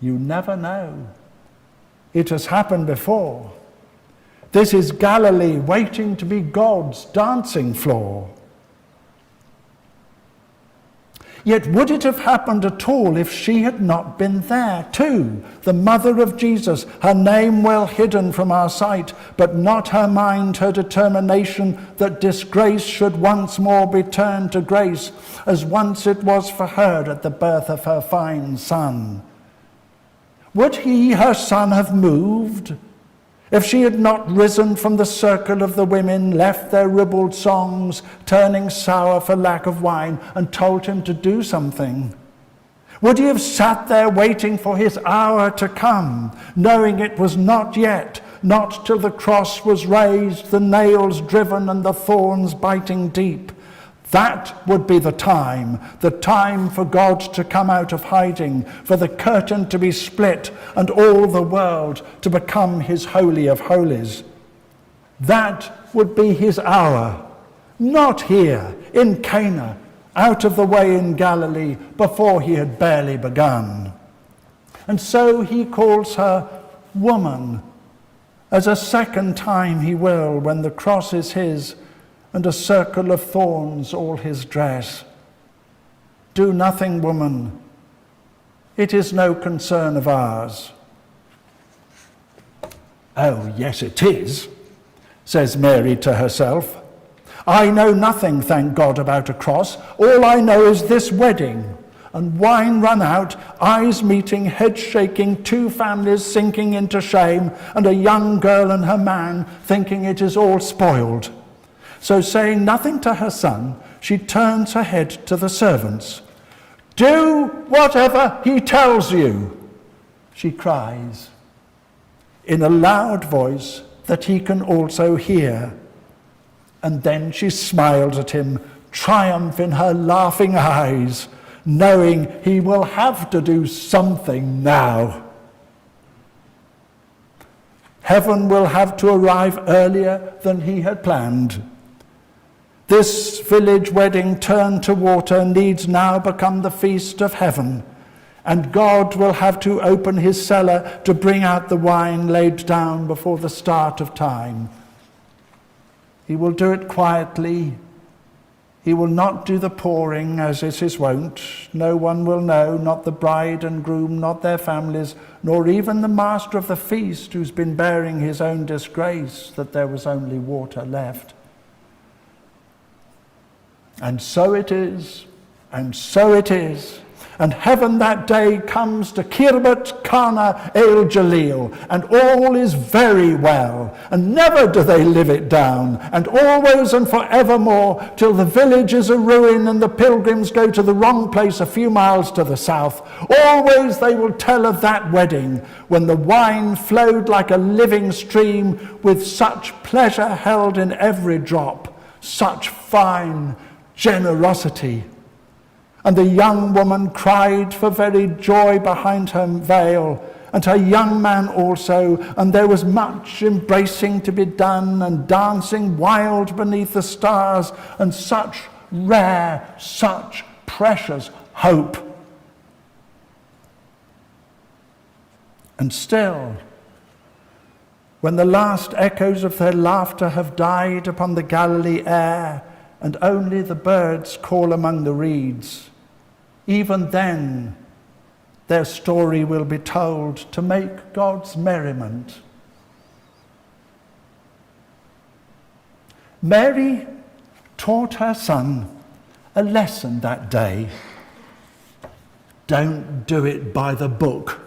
You never know. It has happened before. This is Galilee waiting to be God's dancing floor. Yet would it have happened at all if she had not been there too, the mother of Jesus, her name well hidden from our sight, but not her mind, her determination that disgrace should once more be turned to grace, as once it was for her at the birth of her fine son? Would he, her son, have moved if she had not risen from the circle of the women, left their ribald songs, turning sour for lack of wine, and told him to do something? Would he have sat there waiting for his hour to come, knowing it was not yet, not till the cross was raised, the nails driven and the thorns biting deep? That would be the time for God to come out of hiding, for the curtain to be split and all the world to become his holy of holies. That would be his hour, not here in Cana, out of the way in Galilee, before he had barely begun. And so he calls her woman, as a second time he will when the cross is his, and a circle of thorns all his dress. Do nothing, woman. It is no concern of ours. Oh, yes, it is, says Mary to herself. I know nothing, thank God, about a cross. All I know is this wedding. And wine run out, eyes meeting, head shaking, two families sinking into shame, and a young girl and her man thinking it is all spoiled. So saying nothing to her son, she turns her head to the servants. Do whatever he tells you, she cries, in a loud voice that he can also hear. And then she smiles at him, triumph in her laughing eyes, knowing he will have to do something now. Heaven will have to arrive earlier than he had planned. This village wedding turned to water needs now become the feast of heaven, and God will have to open his cellar to bring out the wine laid down before the start of time. He will do it quietly. He will not do the pouring as is his wont. No one will know, not the bride and groom, not their families, nor even the master of the feast who's been bearing his own disgrace, that there was only water left. And so it is, and so it is. And heaven that day comes to Kirbat Cana El Jalil, and all is very well, and never do they live it down, and always and forevermore, till the village is a ruin and the pilgrims go to the wrong place a few miles to the south. Always they will tell of that wedding, when the wine flowed like a living stream, with such pleasure held in every drop, such fine, generosity. And the young woman cried for very joy behind her veil, and her young man also, and there was much embracing to be done, and dancing wild beneath the stars, and such rare, such precious hope. And still, when the last echoes of their laughter have died upon the Galilee air, and only the birds call among the reeds, even then their story will be told to make God's merriment. Mary taught her son a lesson that day. Don't do it by the book.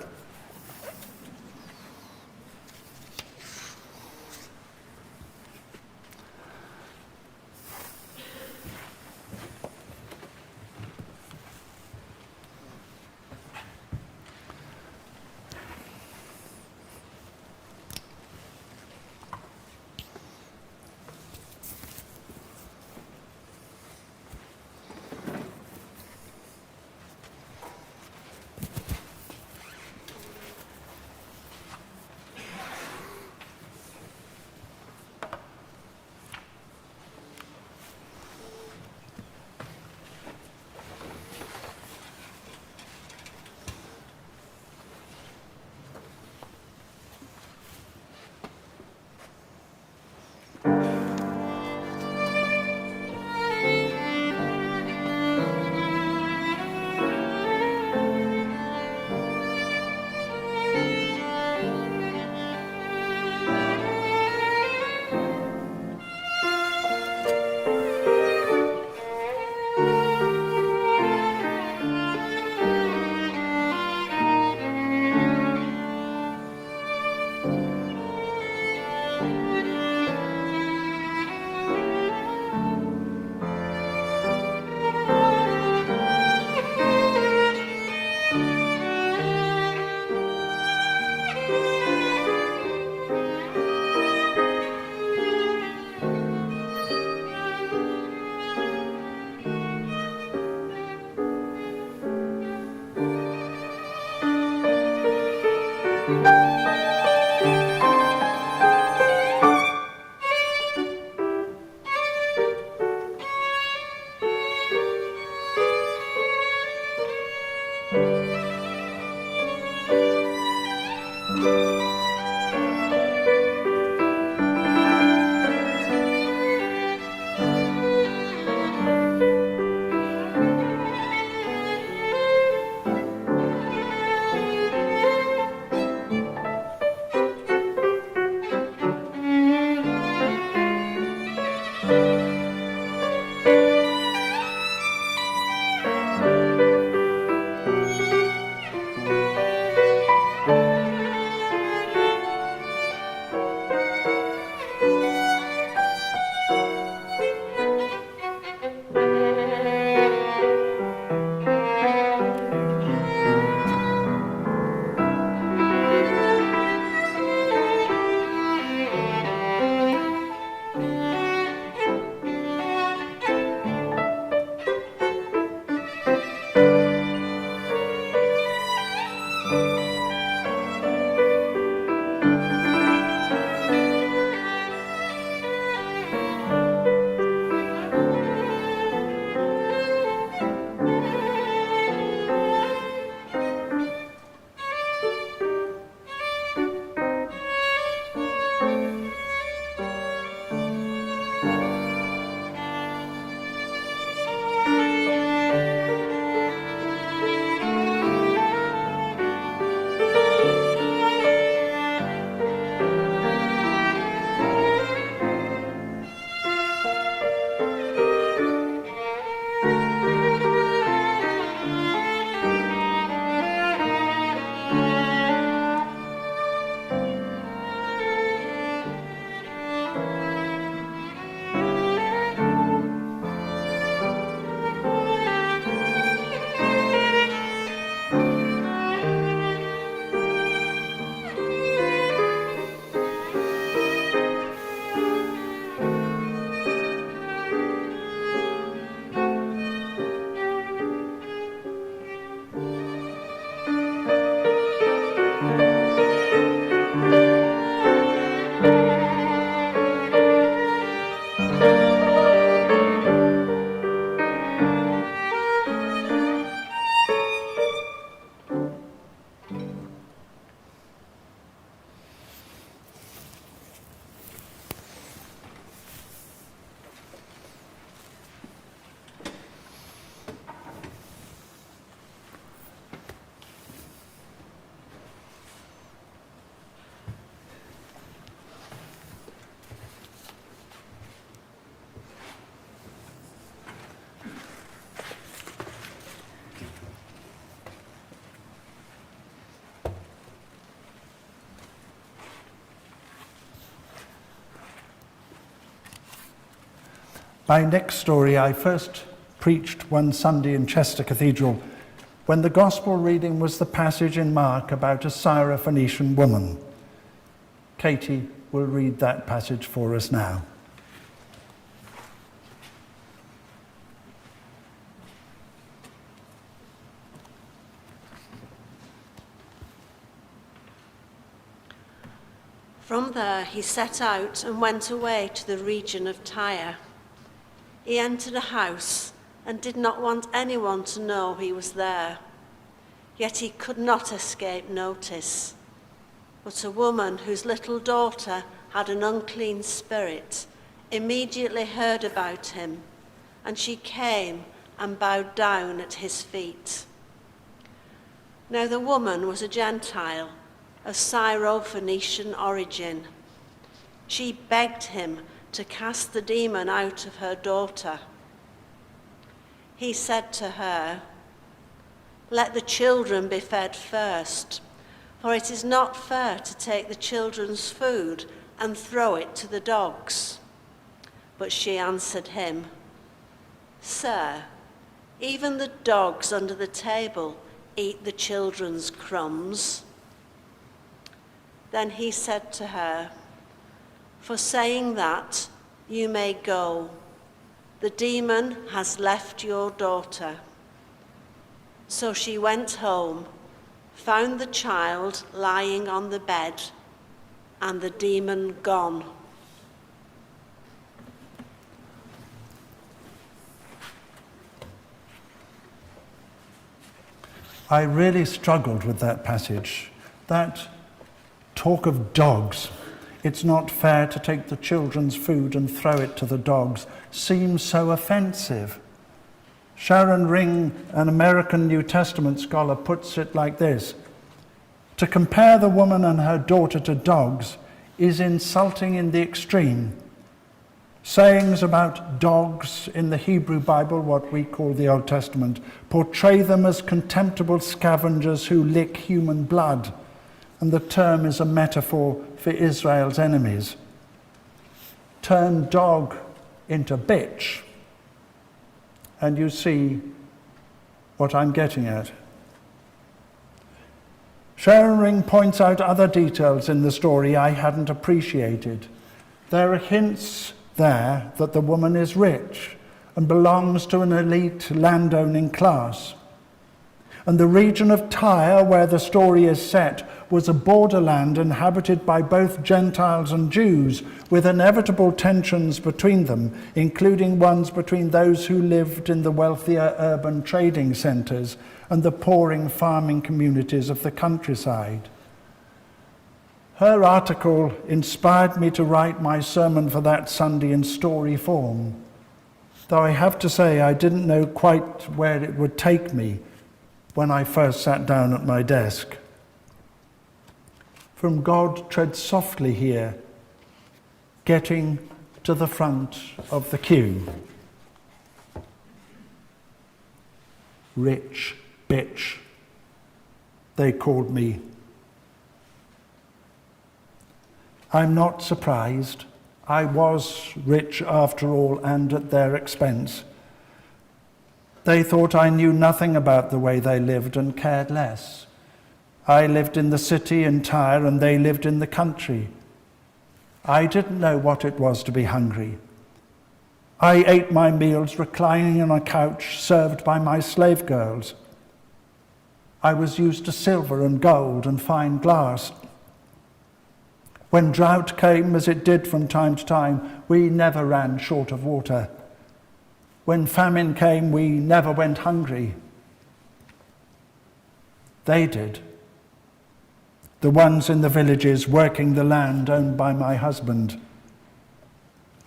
My next story I first preached one Sunday in Chester Cathedral when the gospel reading was the passage in Mark about a Syrophoenician woman. Katy will read that passage for us now. From there he set out and went away to the region of Tyre. He entered a house and did not want anyone to know he was there. Yet he could not escape notice. But a woman whose little daughter had an unclean spirit immediately heard about him, and she came and bowed down at his feet. Now the woman was a Gentile of Syrophoenician origin. She begged him to cast the demon out of her daughter. He said to her, "Let the children be fed first, for it is not fair to take the children's food and throw it to the dogs." But she answered him, "Sir, even the dogs under the table eat the children's crumbs." Then he said to her, "For saying that, you may go. The demon has left your daughter." So she went home, found the child lying on the bed, and the demon gone. I really struggled with that passage. That talk of dogs. It's not fair to take the children's food and throw it to the dogs seems so offensive. Sharon Ring, an American New Testament scholar, puts it like this: to compare the woman and her daughter to dogs is insulting in the extreme. Sayings about dogs in the Hebrew Bible, what we call the Old Testament, portray them as contemptible scavengers who lick human blood, and the term is a metaphor for Israel's enemies. Turn dog into bitch, and you see what I'm getting at. Sharon Ring points out other details in the story I hadn't appreciated. There are hints there that the woman is rich and belongs to an elite landowning class. And the region of Tyre, where the story is set, was a borderland inhabited by both Gentiles and Jews, with inevitable tensions between them, including ones between those who lived in the wealthier urban trading centres and the pouring farming communities of the countryside. Her article inspired me to write my sermon for that Sunday in story form, though I have to say I didn't know quite where it would take me when I first sat down at my desk. From God tread softly here, getting to the front of the queue. Rich bitch, they called me. I'm not surprised. I was rich after all, and at their expense. They thought I knew nothing about the way they lived and cared less. I lived in the city in Tyre and they lived in the country. I didn't know what it was to be hungry. I ate my meals reclining on a couch served by my slave girls. I was used to silver and gold and fine glass. When drought came, as it did from time to time, we never ran short of water. When famine came, we never went hungry. They did. The ones in the villages working the land owned by my husband.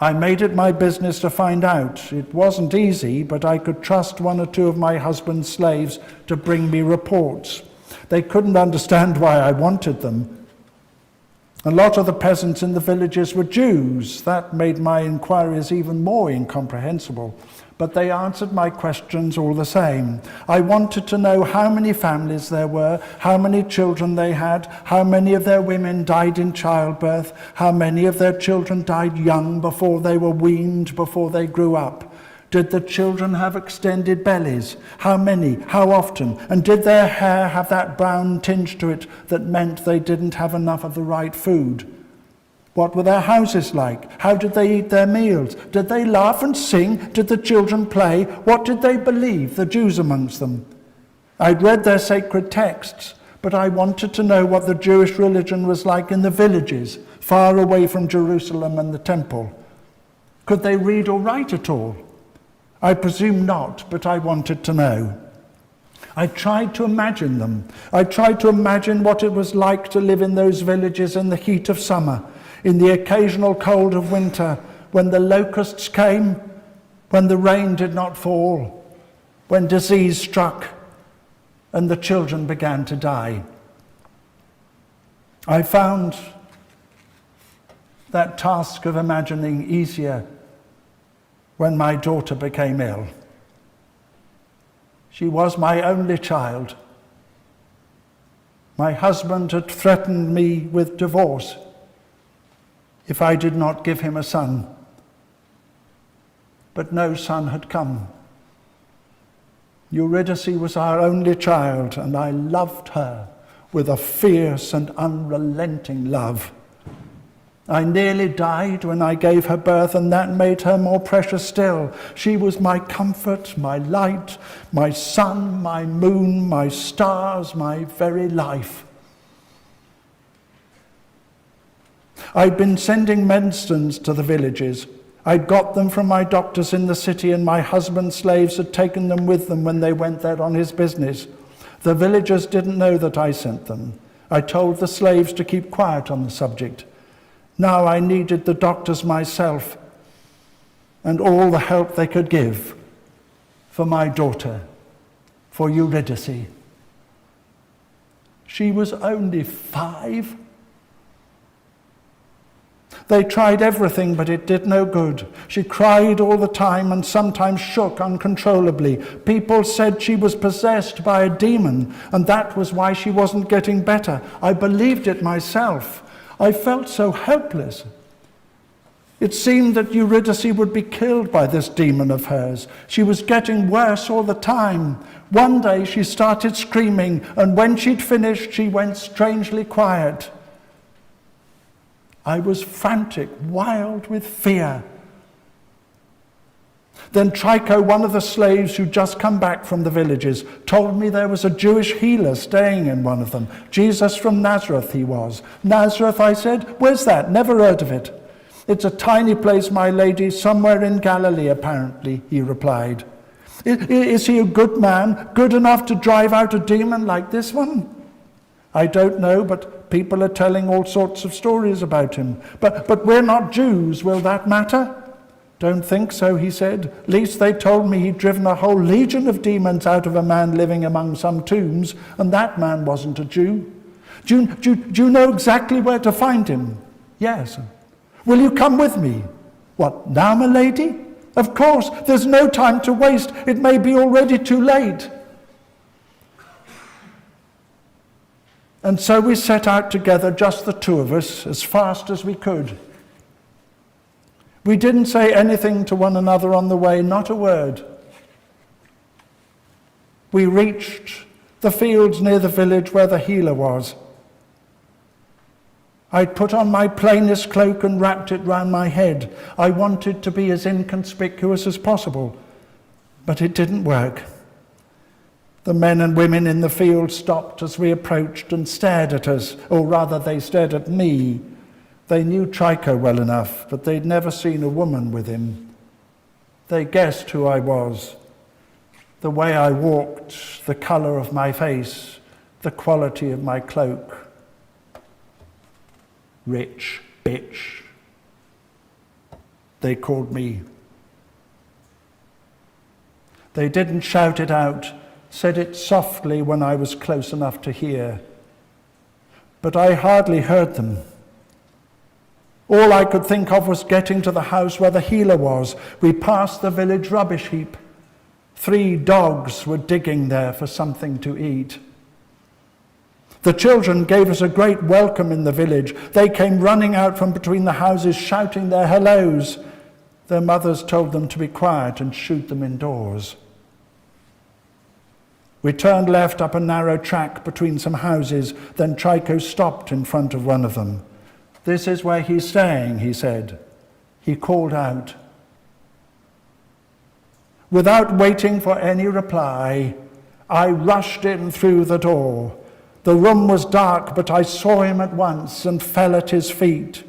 I made it my business to find out. It wasn't easy, but I could trust one or two of my husband's slaves to bring me reports. They couldn't understand why I wanted them. A lot of the peasants in the villages were Jews. That made my inquiries even more incomprehensible. But they answered my questions all the same. I wanted to know how many families there were, how many children they had, how many of their women died in childbirth, how many of their children died young before they were weaned, before they grew up. Did the children have extended bellies? How many? How often? And did their hair have that brown tinge to it that meant they didn't have enough of the right food? What were their houses like? How did they eat their meals? Did they laugh and sing? Did the children play? What did they believe, the Jews amongst them? I'd read their sacred texts, but I wanted to know what the Jewish religion was like in the villages, far away from Jerusalem and the temple. Could they read or write at all? I presume not, but I wanted to know. I tried to imagine them. I tried to imagine what it was like to live in those villages in the heat of summer, in the occasional cold of winter, when the locusts came, when the rain did not fall, when disease struck, and the children began to die. I found that task of imagining easier when my daughter became ill. She was my only child. My husband had threatened me with divorce if I did not give him a son. But no son had come. Eurydice was our only child, and I loved her with a fierce and unrelenting love. I nearly died when I gave her birth, and that made her more precious still. She was my comfort, my light, my sun, my moon, my stars, my very life. I'd been sending medicines to the villages. I'd got them from my doctors in the city, and my husband's slaves had taken them with them when they went there on his business. The villagers didn't know that I sent them. I told the slaves to keep quiet on the subject. Now I needed the doctors myself and all the help they could give for my daughter, for Eurydice. She was only 5. They tried everything, but it did no good. She cried all the time and sometimes shook uncontrollably. People said she was possessed by a demon, and that was why she wasn't getting better. I believed it myself. I felt so helpless. It seemed that Eurydice would be killed by this demon of hers. She was getting worse all the time. One day she started screaming, and when she'd finished, she went strangely quiet. I was frantic, wild with fear. Then Trico, one of the slaves who'd just come back from the villages, told me there was a Jewish healer staying in one of them. Jesus from Nazareth he was. Nazareth, I said? Where's that? Never heard of it. It's a tiny place, my lady, somewhere in Galilee, apparently, he replied. Is he a good man, good enough to drive out a demon like this one? I don't know, but people are telling all sorts of stories about him. But we're not Jews, will that matter? Don't think so, he said. At least they told me he'd driven a whole legion of demons out of a man living among some tombs, and that man wasn't a Jew. Do you know exactly where to find him? Yes. Will you come with me? What, now, my lady? Of course, there's no time to waste. It may be already too late. And so we set out together, just the two of us, as fast as we could. We didn't say anything to one another on the way, not a word. We reached the fields near the village where the healer was. I'd put on my plainest cloak and wrapped it round my head. I wanted to be as inconspicuous as possible, but it didn't work. The men and women in the field stopped as we approached and stared at us, or rather they stared at me. They knew Trico well enough, but they'd never seen a woman with him. They guessed who I was, the way I walked, the colour of my face, the quality of my cloak. Rich bitch, they called me. They didn't shout it out, said it softly when I was close enough to hear. But I hardly heard them. All I could think of was getting to the house where the healer was. We passed the village rubbish heap. 3 dogs were digging there for something to eat. The children gave us a great welcome in the village. They came running out from between the houses, shouting their hellos. Their mothers told them to be quiet and shoot them indoors. We turned left up a narrow track between some houses. Then Trico stopped in front of one of them. "This is where he's staying," he said. He called out. Without waiting for any reply, I rushed in through the door. The room was dark, but I saw him at once and fell at his feet.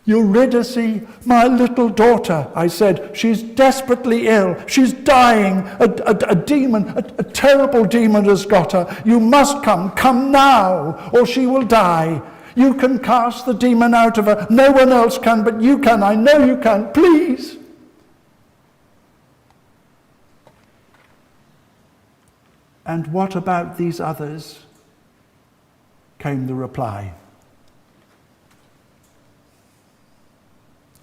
"Eurydice, my little daughter," I said. "She's desperately ill. She's dying. A demon, a terrible demon has got her. You must come now, or she will die. You can cast the demon out of her. No one else can, but you can. I know you can. Please." "And what about these others?" came the reply.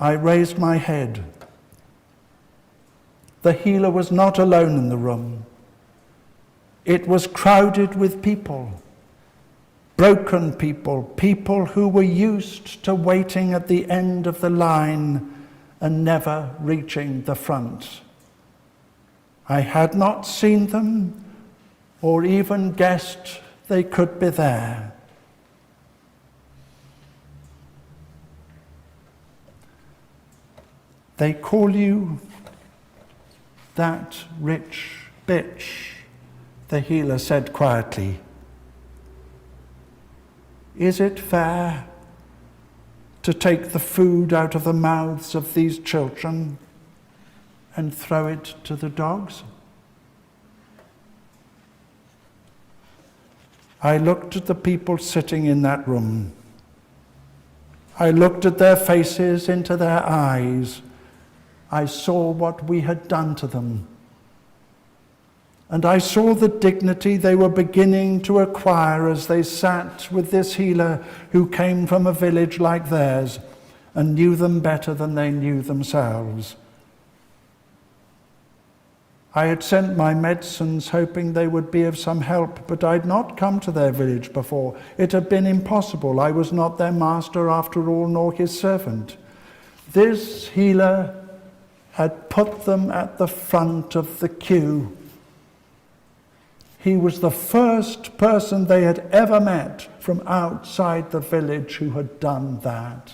I raised my head. The healer was not alone in the room. It was crowded with people, broken people, people who were used to waiting at the end of the line and never reaching the front. I had not seen them or even guessed they could be there. "They call you that rich bitch," the healer said quietly. "Is it fair to take the food out of the mouths of these children and throw it to the dogs?" I looked at the people sitting in that room. I looked at their faces, into their eyes. I saw what we had done to them. And I saw the dignity they were beginning to acquire as they sat with this healer who came from a village like theirs and knew them better than they knew themselves. I had sent my medicines hoping they would be of some help, but I'd not come to their village before. It had been impossible. I was not their master after all, nor his servant. This healer had put them at the front of the queue. He was the first person they had ever met from outside the village who had done that.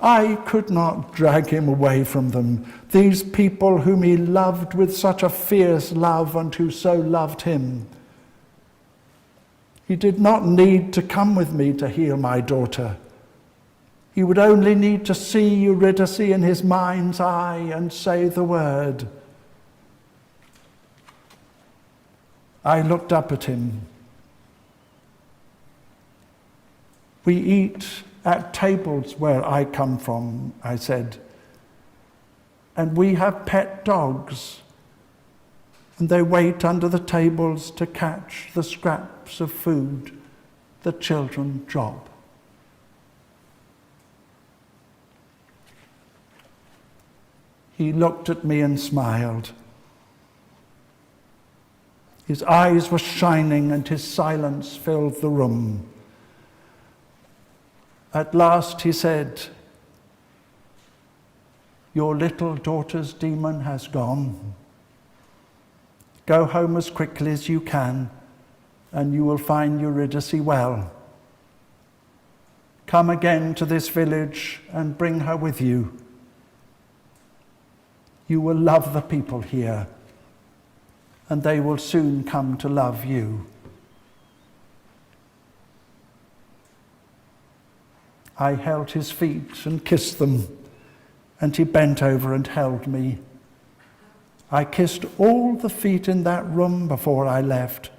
I could not drag him away from them, these people whom he loved with such a fierce love and who so loved him. He did not need to come with me to heal my daughter. He would only need to see Eurydice in his mind's eye and say the word. I looked up at him. "We eat at tables where I come from," I said, "and we have pet dogs, and they wait under the tables to catch the scraps of food the children drop." He looked at me and smiled. His eyes were shining and his silence filled the room. At last he said, "Your little daughter's demon has gone. Go home as quickly as you can, and you will find Eurydice well. Come again to this village and bring her with you. You will love the people here, and they will soon come to love you." I held his feet and kissed them, and he bent over and held me. I kissed all the feet in that room before I left,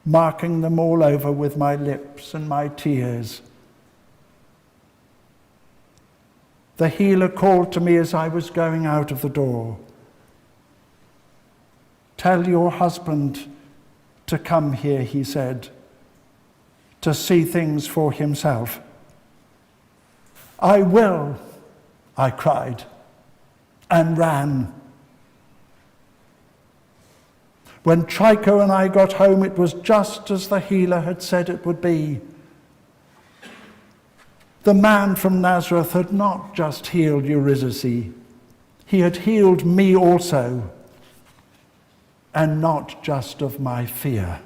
marking them all over with my lips and my tears. The healer called to me as I was going out of the door. "Tell your husband to come here," he said, "to see things for himself. I will, I cried, and ran. When Trico and I got home, it was just as the healer had said it would be. The man from Nazareth had not just healed Eurydice, he had healed me also, and not just of my fear.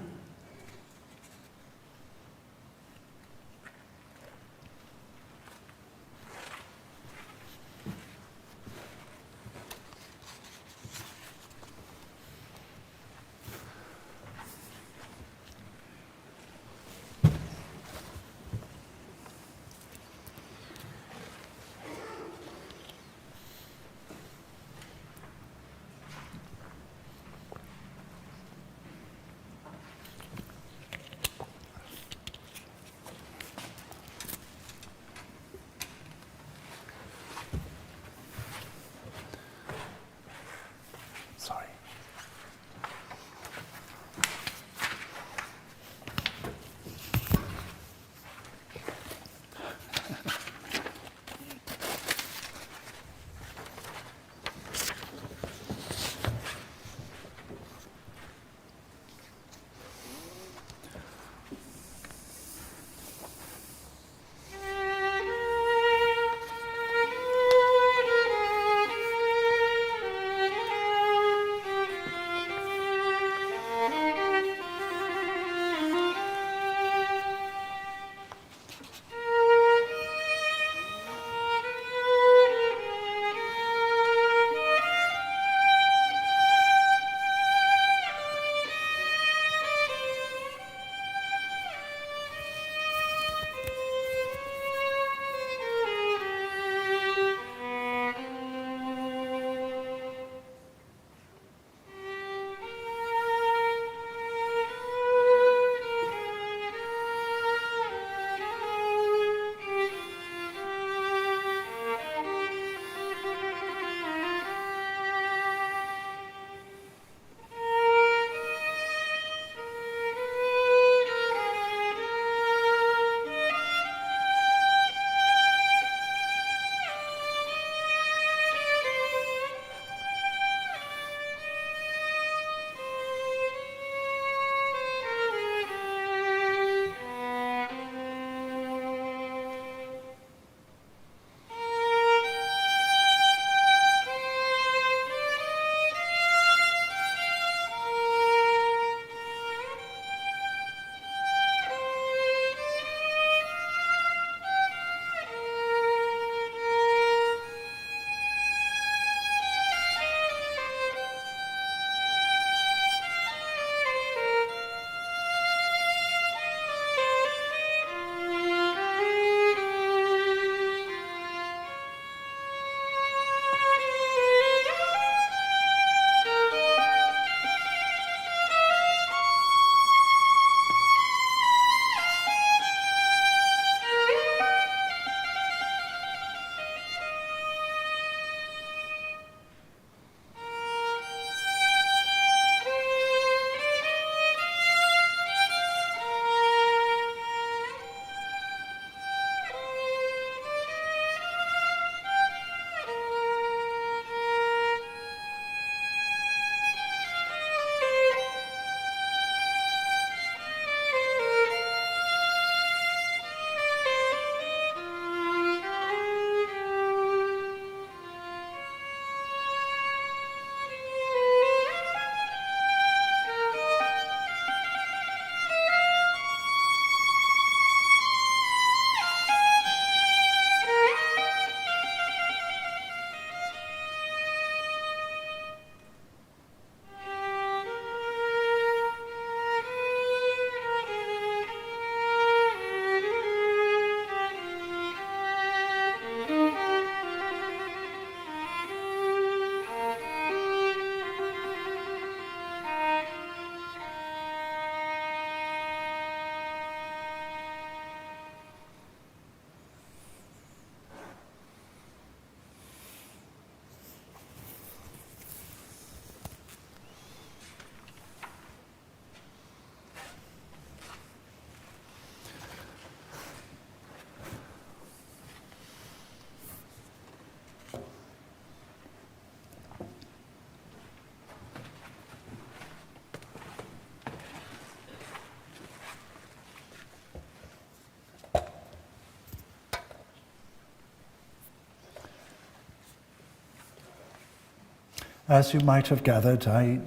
As you might have gathered, I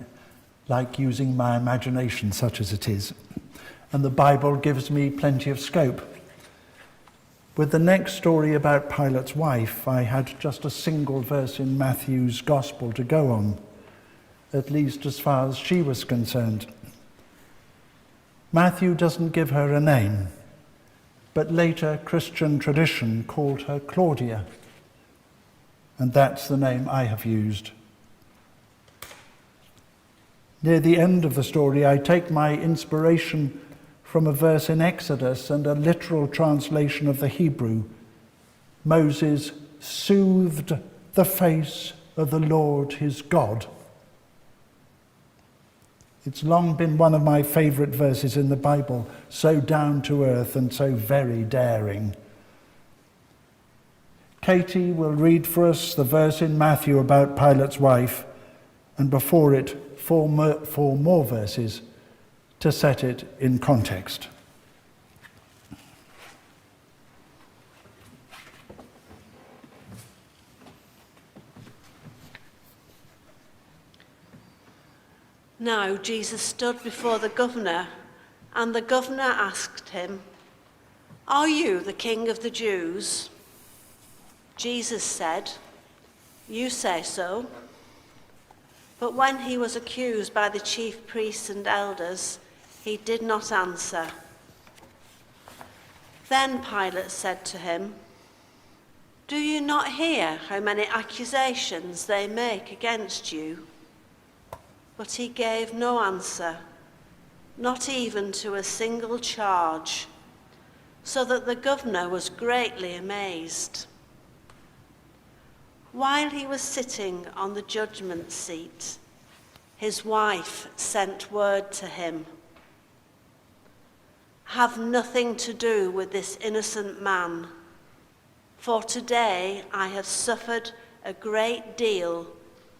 like using my imagination, such as it is, and the Bible gives me plenty of scope. With the next story about Pilate's wife, I had just a single verse in Matthew's Gospel to go on, at least as far as she was concerned. Matthew doesn't give her a name, but later Christian tradition called her Claudia, and that's the name I have used. Near the end of the story, I take my inspiration from a verse in Exodus and a literal translation of the Hebrew. Moses soothed the face of the Lord his God. It's long been one of my favorite verses in the Bible, so down to earth and so very daring. Katy will read for us the verse in Matthew about Pilate's wife, and before it, four more verses to set it in context. Now Jesus stood before the governor, and the governor asked him, "Are you the king of the Jews?" Jesus said, "You say so." But when he was accused by the chief priests and elders, he did not answer. Then Pilate said to him, "Do you not hear how many accusations they make against you?" But he gave no answer, not even to a single charge, so that the governor was greatly amazed. While he was sitting on the judgment seat, his wife sent word to him, "Have nothing to do with this innocent man, for today I have suffered a great deal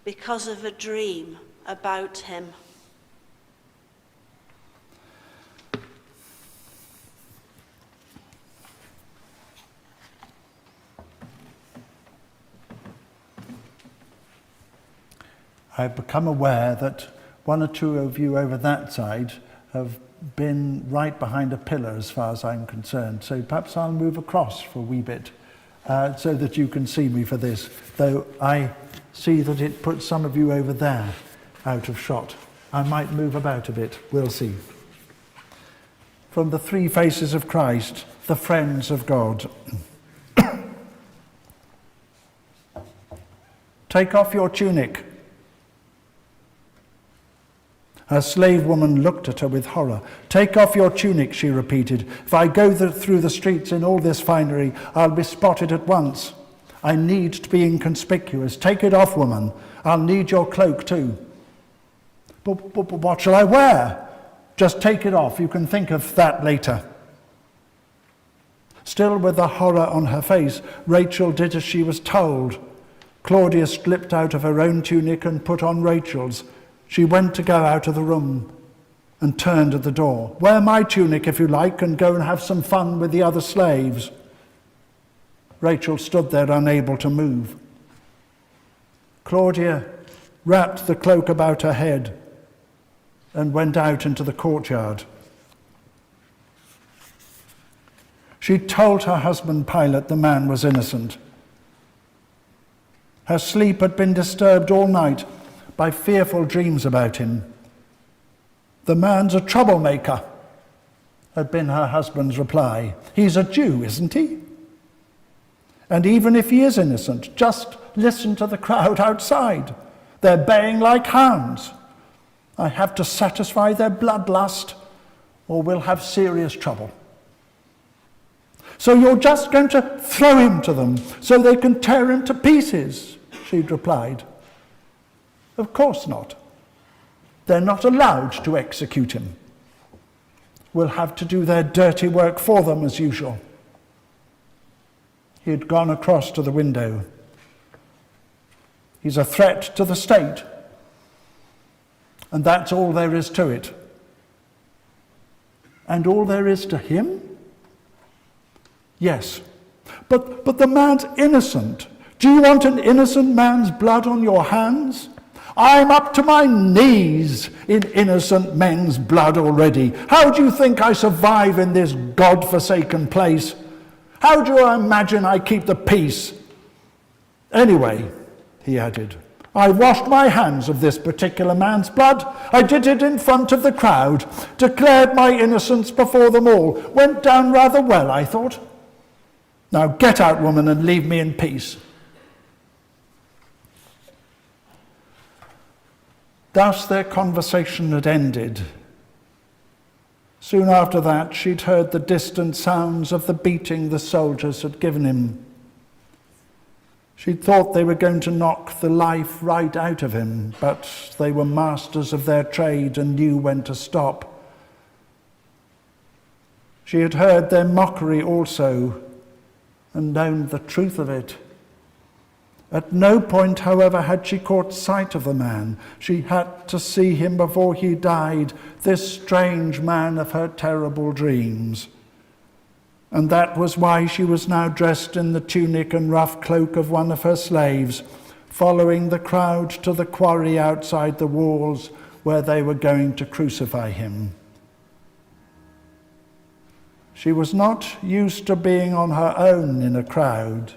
because of a dream about him." I've become aware that one or two of you over that side have been right behind a pillar as far as I'm concerned. So perhaps I'll move across for a wee bit so that you can see me for this, though I see that it puts some of you over there out of shot. I might move about a bit, we'll see. From the three faces of Christ, the friends of God. Take off your tunic. A slave woman looked at her with horror. "Take off your tunic," she repeated. "If I go through the streets in all this finery, I'll be spotted at once. I need to be inconspicuous. Take it off, woman. I'll need your cloak too." But what shall I wear? Just take it off. You can think of that later. Still with the horror on her face, Rachel did as she was told. Claudia slipped out of her own tunic and put on Rachel's. She went to go out of the room and turned at the door. "Wear my tunic if you like and go and have some fun with the other slaves." Rachel stood there unable to move. Claudia wrapped the cloak about her head and went out into the courtyard. She told her husband Pilate the man was innocent. Her sleep had been disturbed all night by fearful dreams about him. "The man's a troublemaker," had been her husband's reply. "He's a Jew, isn't he? And even if he is innocent, just listen to the crowd outside. They're baying like hounds. I have to satisfy their bloodlust, or we'll have serious trouble." "So you're just going to throw him to them so they can tear him to pieces?" she'd replied. "Of course not. They're not allowed to execute him. We'll have to do their dirty work for them as usual." He had gone across to the window. "He's a threat to the state. And that's all there is to it." "And all there is to him?" "Yes. But the man's innocent. Do you want an innocent man's blood on your hands? I'm up to my knees in innocent men's blood already. How do you think I survive in this God-forsaken place? How do you imagine I keep the peace? Anyway, he added, I washed my hands of this particular man's blood. I did it in front of the crowd, declared my innocence before them all. Went down rather well, I thought. Now get out, woman, and leave me in peace. Thus their conversation had ended. Soon after that, she'd heard the distant sounds of the beating the soldiers had given him. She'd thought they were going to knock the life right out of him, but they were masters of their trade and knew when to stop. She had heard their mockery also and known the truth of it. At no point, however, had she caught sight of the man. She had to see him before he died, this strange man of her terrible dreams. And that was why she was now dressed in the tunic and rough cloak of one of her slaves, following the crowd to the quarry outside the walls where they were going to crucify him. She was not used to being on her own in a crowd,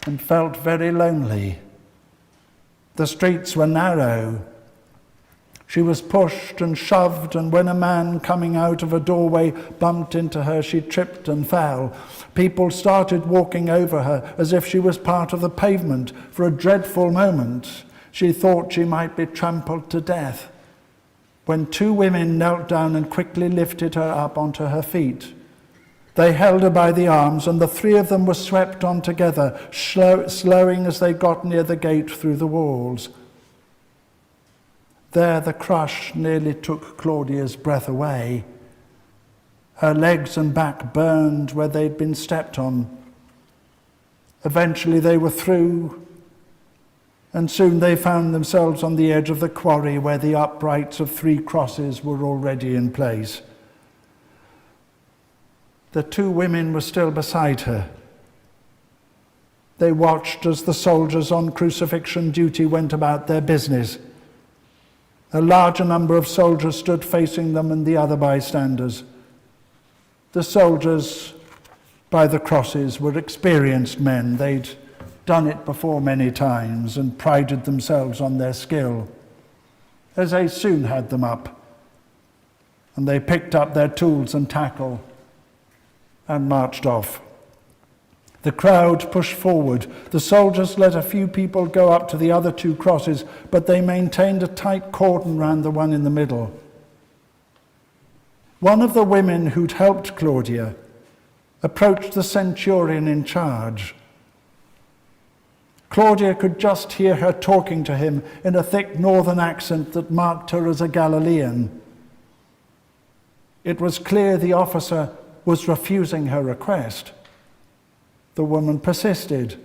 and felt very lonely. The streets were narrow. She was pushed and shoved, and when a man coming out of a doorway bumped into her, she tripped and fell. People started walking over her as if she was part of the pavement. For a dreadful moment, she thought she might be trampled to death, when two women knelt down and quickly lifted her up onto her feet. They held her by the arms, and the three of them were swept on together, slowing as they got near the gate through the walls. There the crush nearly took Claudia's breath away. Her legs and back burned where they'd been stepped on. Eventually they were through, and soon they found themselves on the edge of the quarry where the uprights of 3 crosses were already in place. The 2 women were still beside her. They watched as the soldiers on crucifixion duty went about their business. A larger number of soldiers stood facing them and the other bystanders. The soldiers by the crosses were experienced men. They'd done it before many times and prided themselves on their skill. As they soon had them up, and they picked up their tools and tackle and marched off. The crowd pushed forward. The soldiers let a few people go up to the other 2 crosses, but they maintained a tight cordon round the one in the middle. One of the women who'd helped Claudia approached the centurion in charge. Claudia could just hear her talking to him in a thick northern accent that marked her as a Galilean. It was clear the officer was refusing her request. The woman persisted.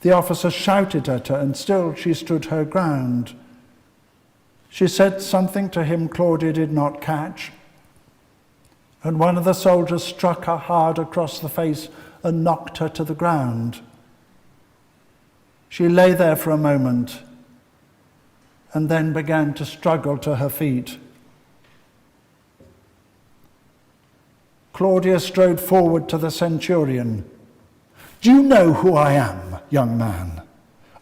The officer shouted at her, and still she stood her ground. She said something to him Claudia did not catch, and one of the soldiers struck her hard across the face and knocked her to the ground. She lay there for a moment and then began to struggle to her feet. Claudia strode forward to the centurion. Do you know who I am, young man?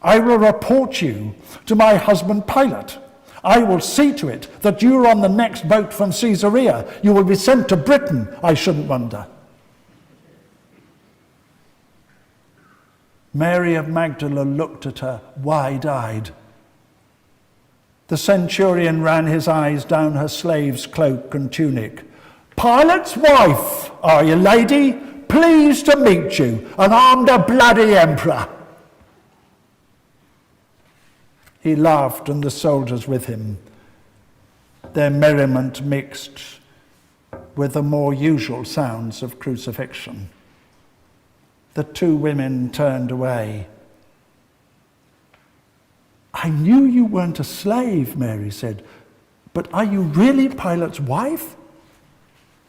I will report you to my husband Pilate. I will see to it that you are on the next boat from Caesarea. You will be sent to Britain, I shouldn't wonder. Mary of Magdala looked at her, wide-eyed. The centurion ran his eyes down her slave's cloak and tunic. Pilate's wife, are you, lady? Pleased to meet you, and I'm the bloody emperor. He laughed, and the soldiers with him, their merriment mixed with the more usual sounds of crucifixion. The 2 women turned away. I knew you weren't a slave, Mary said, but are you really Pilate's wife?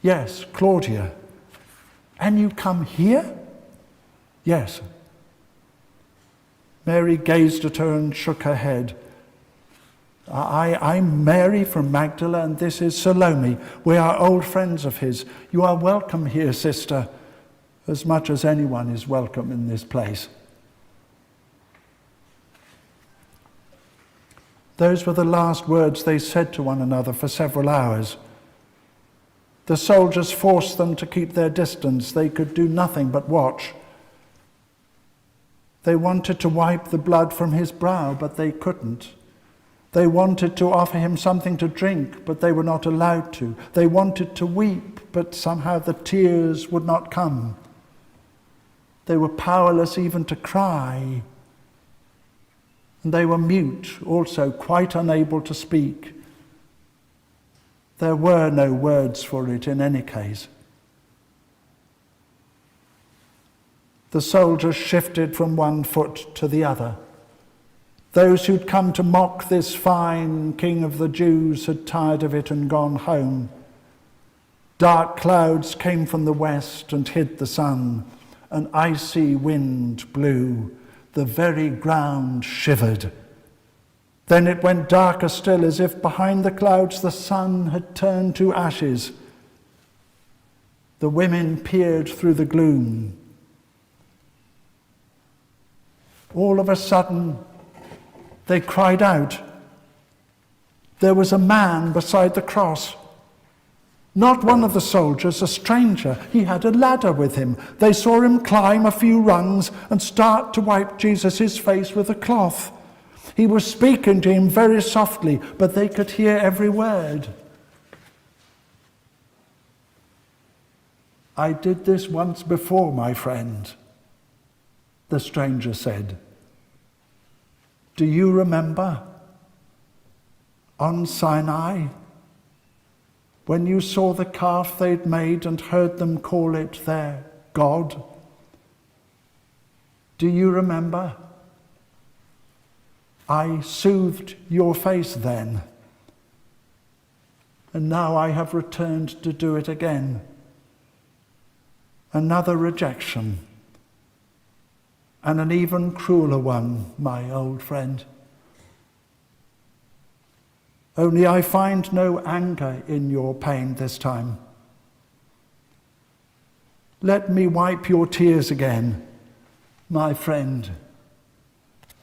Yes, Claudia. And you come here? Yes. Mary gazed at her and shook her head. I'm Mary from Magdala, and this is Salome. We are old friends of his. You are welcome here, sister, as much as anyone is welcome in this place. Those were the last words they said to one another for several hours. The soldiers forced them to keep their distance. They could do nothing but watch. They wanted to wipe the blood from his brow, but they couldn't. They wanted to offer him something to drink, but they were not allowed to. They wanted to weep, but somehow the tears would not come. They were powerless even to cry. And they were mute, also quite unable to speak. There were no words for it in any case. The soldiers shifted from one foot to the other. Those who'd come to mock this fine King of the Jews had tired of it and gone home. Dark clouds came from the west and hid the sun. An icy wind blew. The very ground shivered. Then it went darker still, as if behind the clouds the sun had turned to ashes. The women peered through the gloom. All of a sudden, they cried out. There was a man beside the cross. Not one of the soldiers, a stranger. He had a ladder with him. They saw him climb a few rungs and start to wipe Jesus' face with a cloth. He was speaking to him very softly, but they could hear every word. I did this once before, my friend, the stranger said. Do you remember? On Sinai, when you saw the calf they'd made and heard them call it their God? Do you remember? I soothed your face then, and now I have returned to do it again. Another rejection, and an even crueler one, my old friend. Only I find no anger in your pain this time. Let me wipe your tears again, my friend,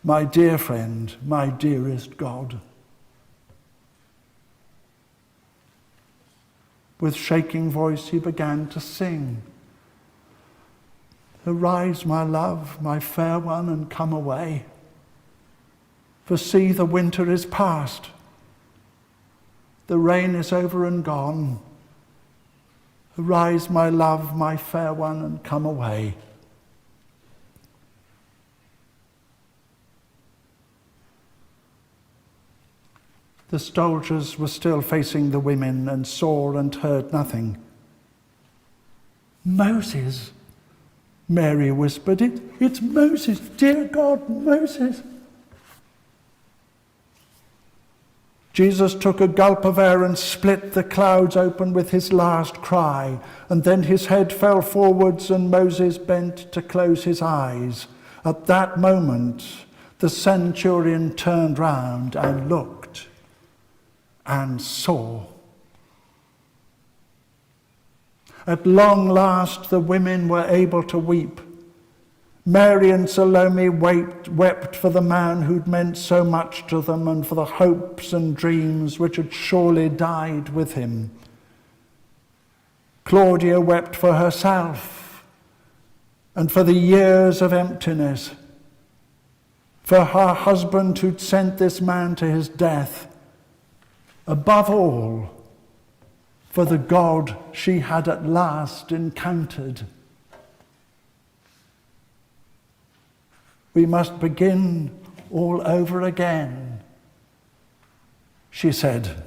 my dear friend, my dearest God. With shaking voice he began to sing. Arise, my love, my fair one, and come away. For see, the winter is past. The rain is over and gone. Arise, my love, my fair one, and come away. The soldiers were still facing the women and saw and heard nothing. Moses, Mary whispered. It's Moses, dear God, Moses. Jesus took a gulp of air and split the clouds open with his last cry, and then his head fell forwards and Moses bent to close his eyes. At that moment, the centurion turned round and looked and saw. At long last, the women were able to weep. Mary and Salome wept for the man who'd meant so much to them and for the hopes and dreams which had surely died with him. Claudia wept for herself and for the years of emptiness, for her husband who'd sent this man to his death. Above all, for the God she had at last encountered. We must begin all over again, she said.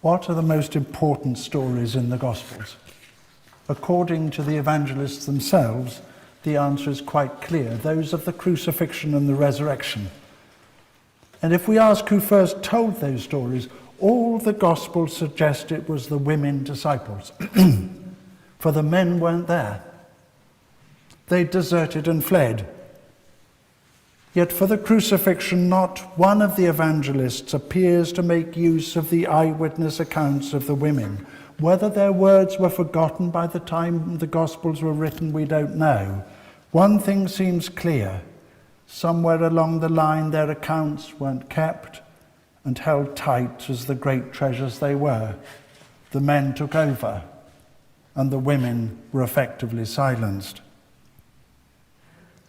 What are the most important stories in the Gospels? According to the evangelists themselves, the answer is quite clear, those of the crucifixion and the resurrection. And if we ask who first told those stories, all the Gospels suggest it was the women disciples, for the men weren't there. They deserted and fled. Yet for the crucifixion, not one of the evangelists appears to make use of the eyewitness accounts of the women. Whether their words were forgotten by the time the Gospels were written, we don't know. One thing seems clear. Somewhere along the line, their accounts weren't kept and held tight as the great treasures they were. The men took over, and the women were effectively silenced.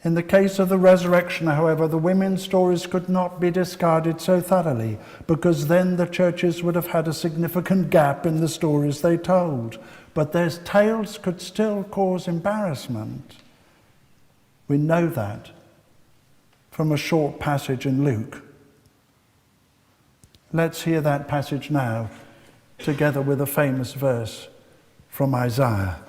In the case of the resurrection, however, the women's stories could not be discarded so thoroughly, because then the churches would have had a significant gap in the stories they told. But their tales could still cause embarrassment. We know that from a short passage in Luke. Let's hear that passage now, together with a famous verse from Isaiah.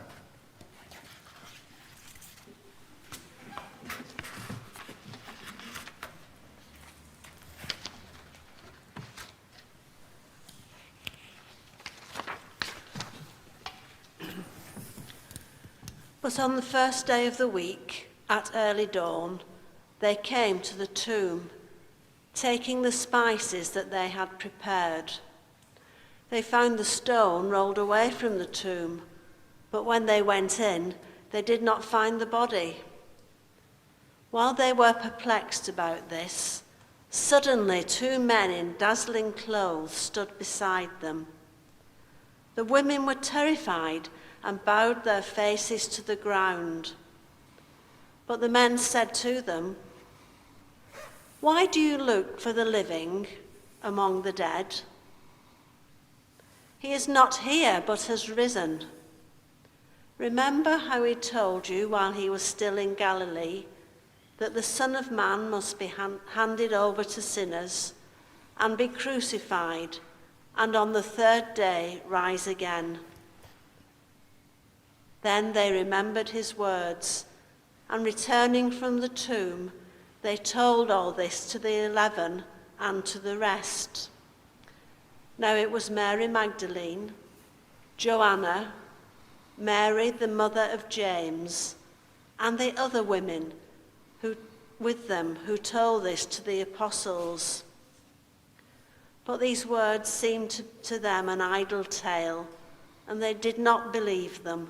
But on the first day of the week, at early dawn, they came to the tomb, taking the spices that they had prepared. They found the stone rolled away from the tomb, but when they went in, they did not find the body. While they were perplexed about this, suddenly 2 men in dazzling clothes stood beside them. The women were terrified and bowed their faces to the ground. But the men said to them, "Why do you look for the living among the dead? He is not here, but has risen. Remember how he told you while he was still in Galilee that the Son of Man must be handed over to sinners and be crucified, and on the third day rise again." Then they remembered his words, and returning from the tomb, they told all this to the 11 and to the rest. Now it was Mary Magdalene, Joanna, Mary the mother of James, and the other women who with them who told this to the apostles. But these words seemed to them an idle tale, and they did not believe them.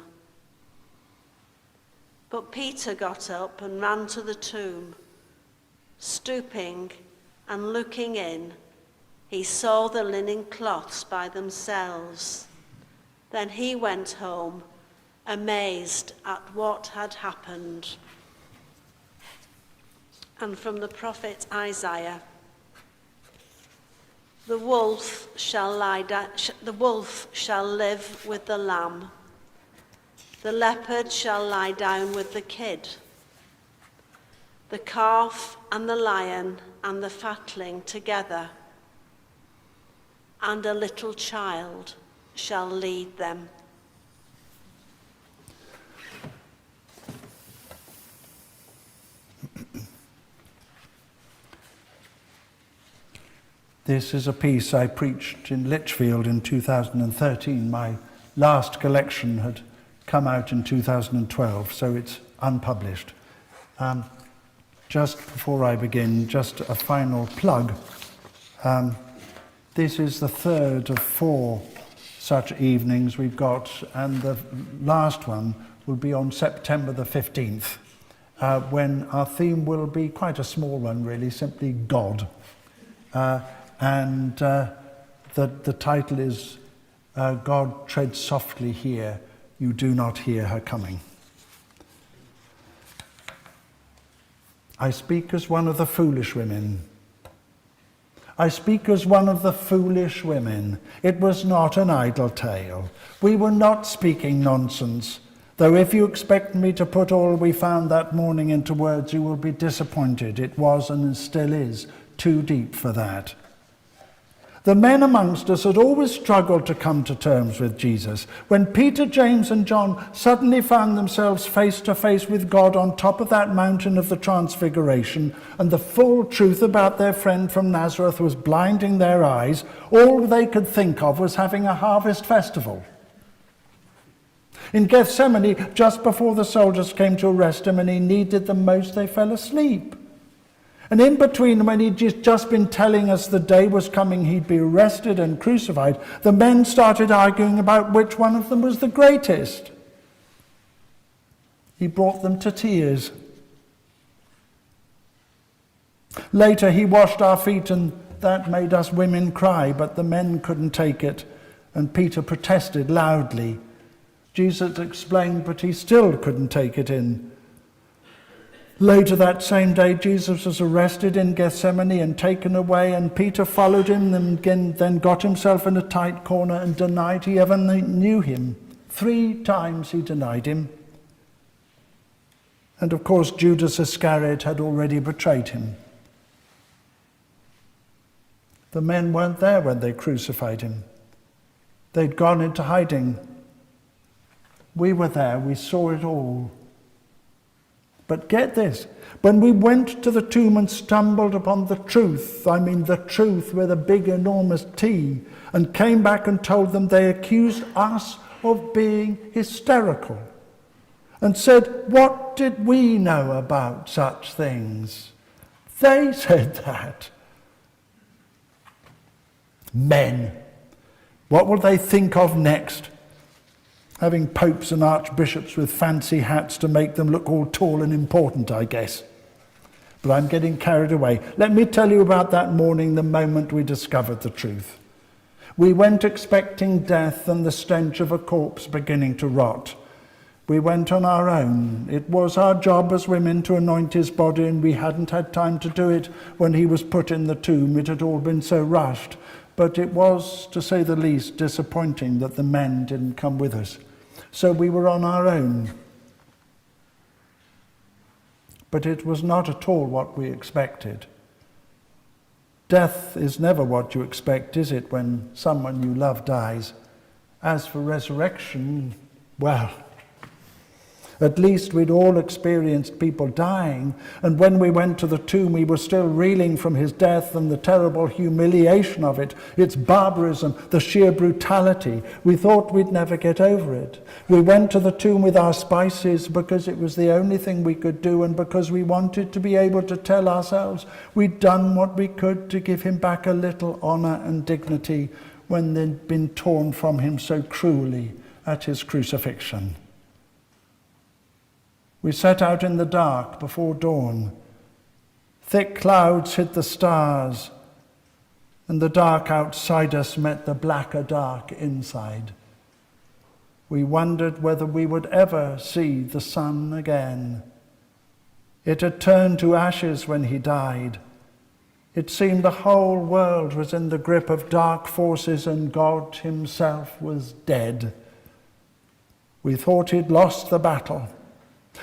But Peter got up and ran to the tomb. Stooping and looking in, he saw the linen cloths by themselves. Then he went home, amazed at what had happened. And from the prophet Isaiah, the wolf shall live with the lamb. The leopard shall lie down with the kid. The calf and the lion and the fatling together, and a little child shall lead them. This is a piece I preached in Lichfield in 2013. My last collection had come out in 2012, so it's unpublished. Just before I begin, just a final plug. This is the third of 4 such evenings we've got, and the last one will be on September the 15th, when our theme will be quite a small one, really, simply God. And the title is God Treads Softly Here, You Do Not Hear Her Coming. I speak as one of the foolish women. I speak as one of the foolish women. It was not an idle tale. We were not speaking nonsense, though if you expect me to put all we found that morning into words, you will be disappointed. It was and still is too deep for that. The men amongst us had always struggled to come to terms with Jesus. When Peter, James, and John suddenly found themselves face to face with God on top of that mountain of the Transfiguration, and the full truth about their friend from Nazareth was blinding their eyes, all they could think of was having a harvest festival. In Gethsemane, just before the soldiers came to arrest him and he needed them most, they fell asleep. And in between, when he'd just been telling us the day was coming, he'd be arrested and crucified, the men started arguing about which one of them was the greatest. He brought them to tears. Later, he washed our feet, and that made us women cry, but the men couldn't take it, and Peter protested loudly. Jesus explained, but he still couldn't take it in. Later that same day, Jesus was arrested in Gethsemane and taken away, and Peter followed him and then got himself in a tight corner and denied he ever knew him. 3 times he denied him. And of course, Judas Iscariot had already betrayed him. The men weren't there when they crucified him. They'd gone into hiding. We were there. We saw it all. But get this, when we went to the tomb and stumbled upon the truth, I mean the truth with a big enormous T, and came back and told them, they accused us of being hysterical and said, what did we know about such things? They said that. Men. What will they think of next? Having popes and archbishops with fancy hats to make them look all tall and important, I guess. But I'm getting carried away. Let me tell you about that morning, the moment we discovered the truth. We went expecting death and the stench of a corpse beginning to rot. We went on our own. It was our job as women to anoint his body, and we hadn't had time to do it when he was put in the tomb. It had all been so rushed. but it was, to say the least, disappointing that the men didn't come with us. So we were on our own. But it was not at all what we expected. Death is never what you expect, is it, when someone you love dies? As for resurrection, well, at least we'd all experienced people dying, and when we went to the tomb, we were still reeling from his death and the terrible humiliation of it, its barbarism, the sheer brutality. We thought we'd never get over it. We went to the tomb with our spices because it was the only thing we could do, and because we wanted to be able to tell ourselves we'd done what we could to give him back a little honor and dignity when they'd been torn from him so cruelly at his crucifixion. We set out in the dark before dawn. Thick clouds hid the stars, and the dark outside us met the blacker dark inside. We wondered whether we would ever see the sun again. It had turned to ashes when he died. It seemed the whole world was in the grip of dark forces, and God himself was dead. We thought he'd lost the battle.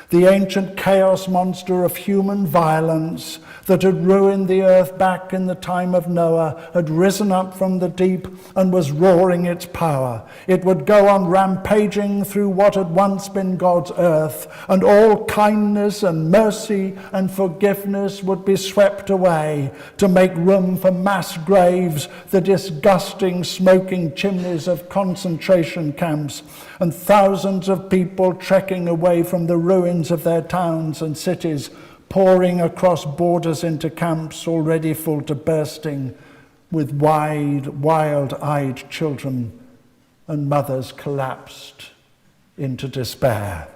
The ancient chaos monster of human violence that had ruined the earth back in the time of Noah had risen up from the deep and was roaring its power. It would go on rampaging through what had once been God's earth, and all kindness and mercy and forgiveness would be swept away to make room for mass graves, the disgusting smoking chimneys of concentration camps, and thousands of people trekking away from the ruins of their towns and cities, pouring across borders into camps already full to bursting, with wild-eyed children and mothers collapsed into despair.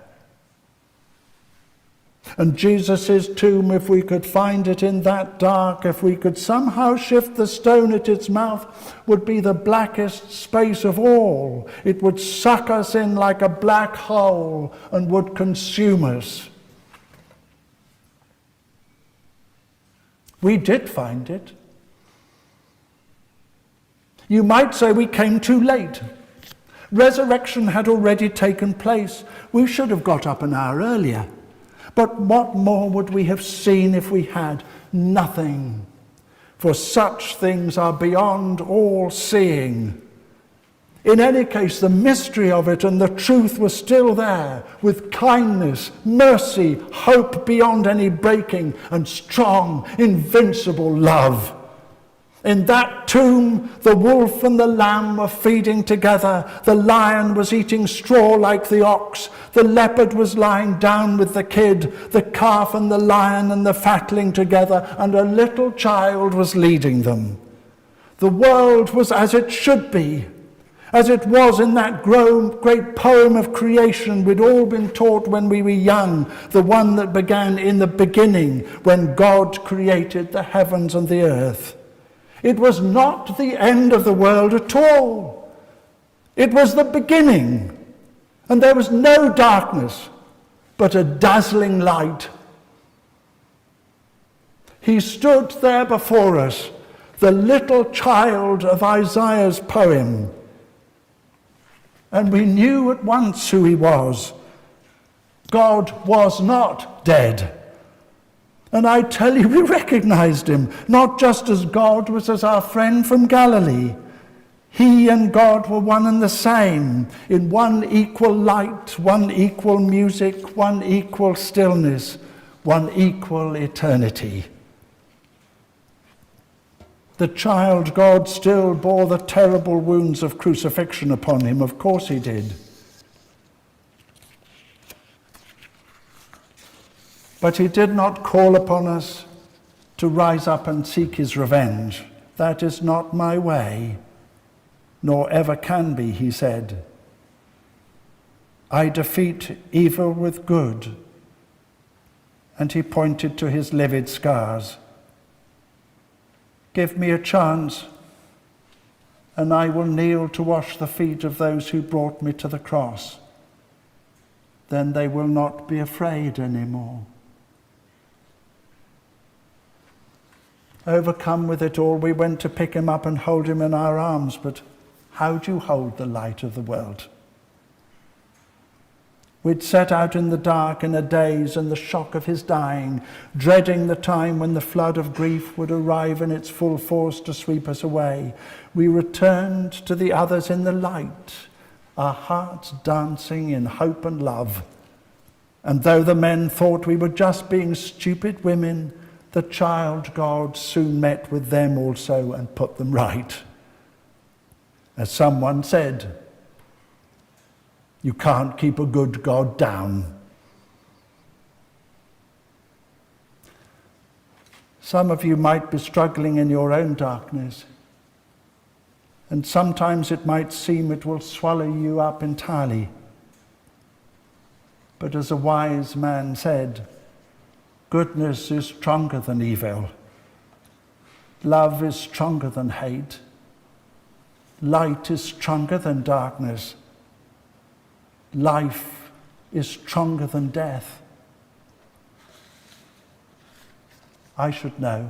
And Jesus' tomb, if we could find it in that dark, if we could somehow shift the stone at its mouth, would be the blackest space of all. It would suck us in like a black hole and would consume us. We did find it. You might say we came too late. Resurrection had already taken place. We should have got up an hour earlier. But what more would we have seen if we had? Nothing. For such things are beyond all seeing. In any case, the mystery of it and the truth was still there, with kindness, mercy, hope beyond any breaking, and strong, invincible love. In that tomb, the wolf and the lamb were feeding together. The lion was eating straw like the ox. The leopard was lying down with the kid, the calf and the lion and the fatling together, and a little child was leading them. The world was as it should be, as it was in that great poem of creation we'd all been taught when we were young, the one that began in the beginning, when God created the heavens and the earth. It was not the end of the world at all. It was the beginning, and there was no darkness, but a dazzling light. He stood there before us, the little child of Isaiah's poem, and we knew at once who he was. God was not dead. And I tell you, we recognized him, not just as God, but as our friend from Galilee. He and God were one and the same, in one equal light, one equal music, one equal stillness, one equal eternity. The child God still bore the terrible wounds of crucifixion upon him. Of course he did. But he did not call upon us to rise up and seek his revenge. That is not my way, nor ever can be, he said. I defeat evil with good. And he pointed to his livid scars. Give me a chance, and I will kneel to wash the feet of those who brought me to the cross. Then they will not be afraid anymore. Overcome with it all, we went to pick him up and hold him in our arms, but how do you hold the light of the world? We'd set out in the dark in a daze and the shock of his dying, dreading the time when the flood of grief would arrive in its full force to sweep us away. We returned to the others in the light, our hearts dancing in hope and love. And though the men thought we were just being stupid women, the child God soon met with them also and put them right. As someone said, you can't keep a good God down. Some of you might be struggling in your own darkness, and sometimes it might seem it will swallow you up entirely. But as a wise man said, goodness is stronger than evil. Love is stronger than hate. Light is stronger than darkness. Life is stronger than death. I should know.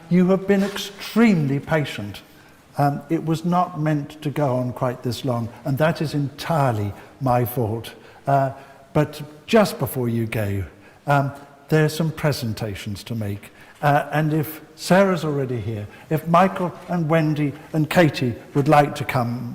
You have been extremely patient. It was not meant to go on quite this long, and that is entirely my fault. But just before you go, there are some presentations to make. And if Sarah's already here, if Michael and Wendy and Katy would like to come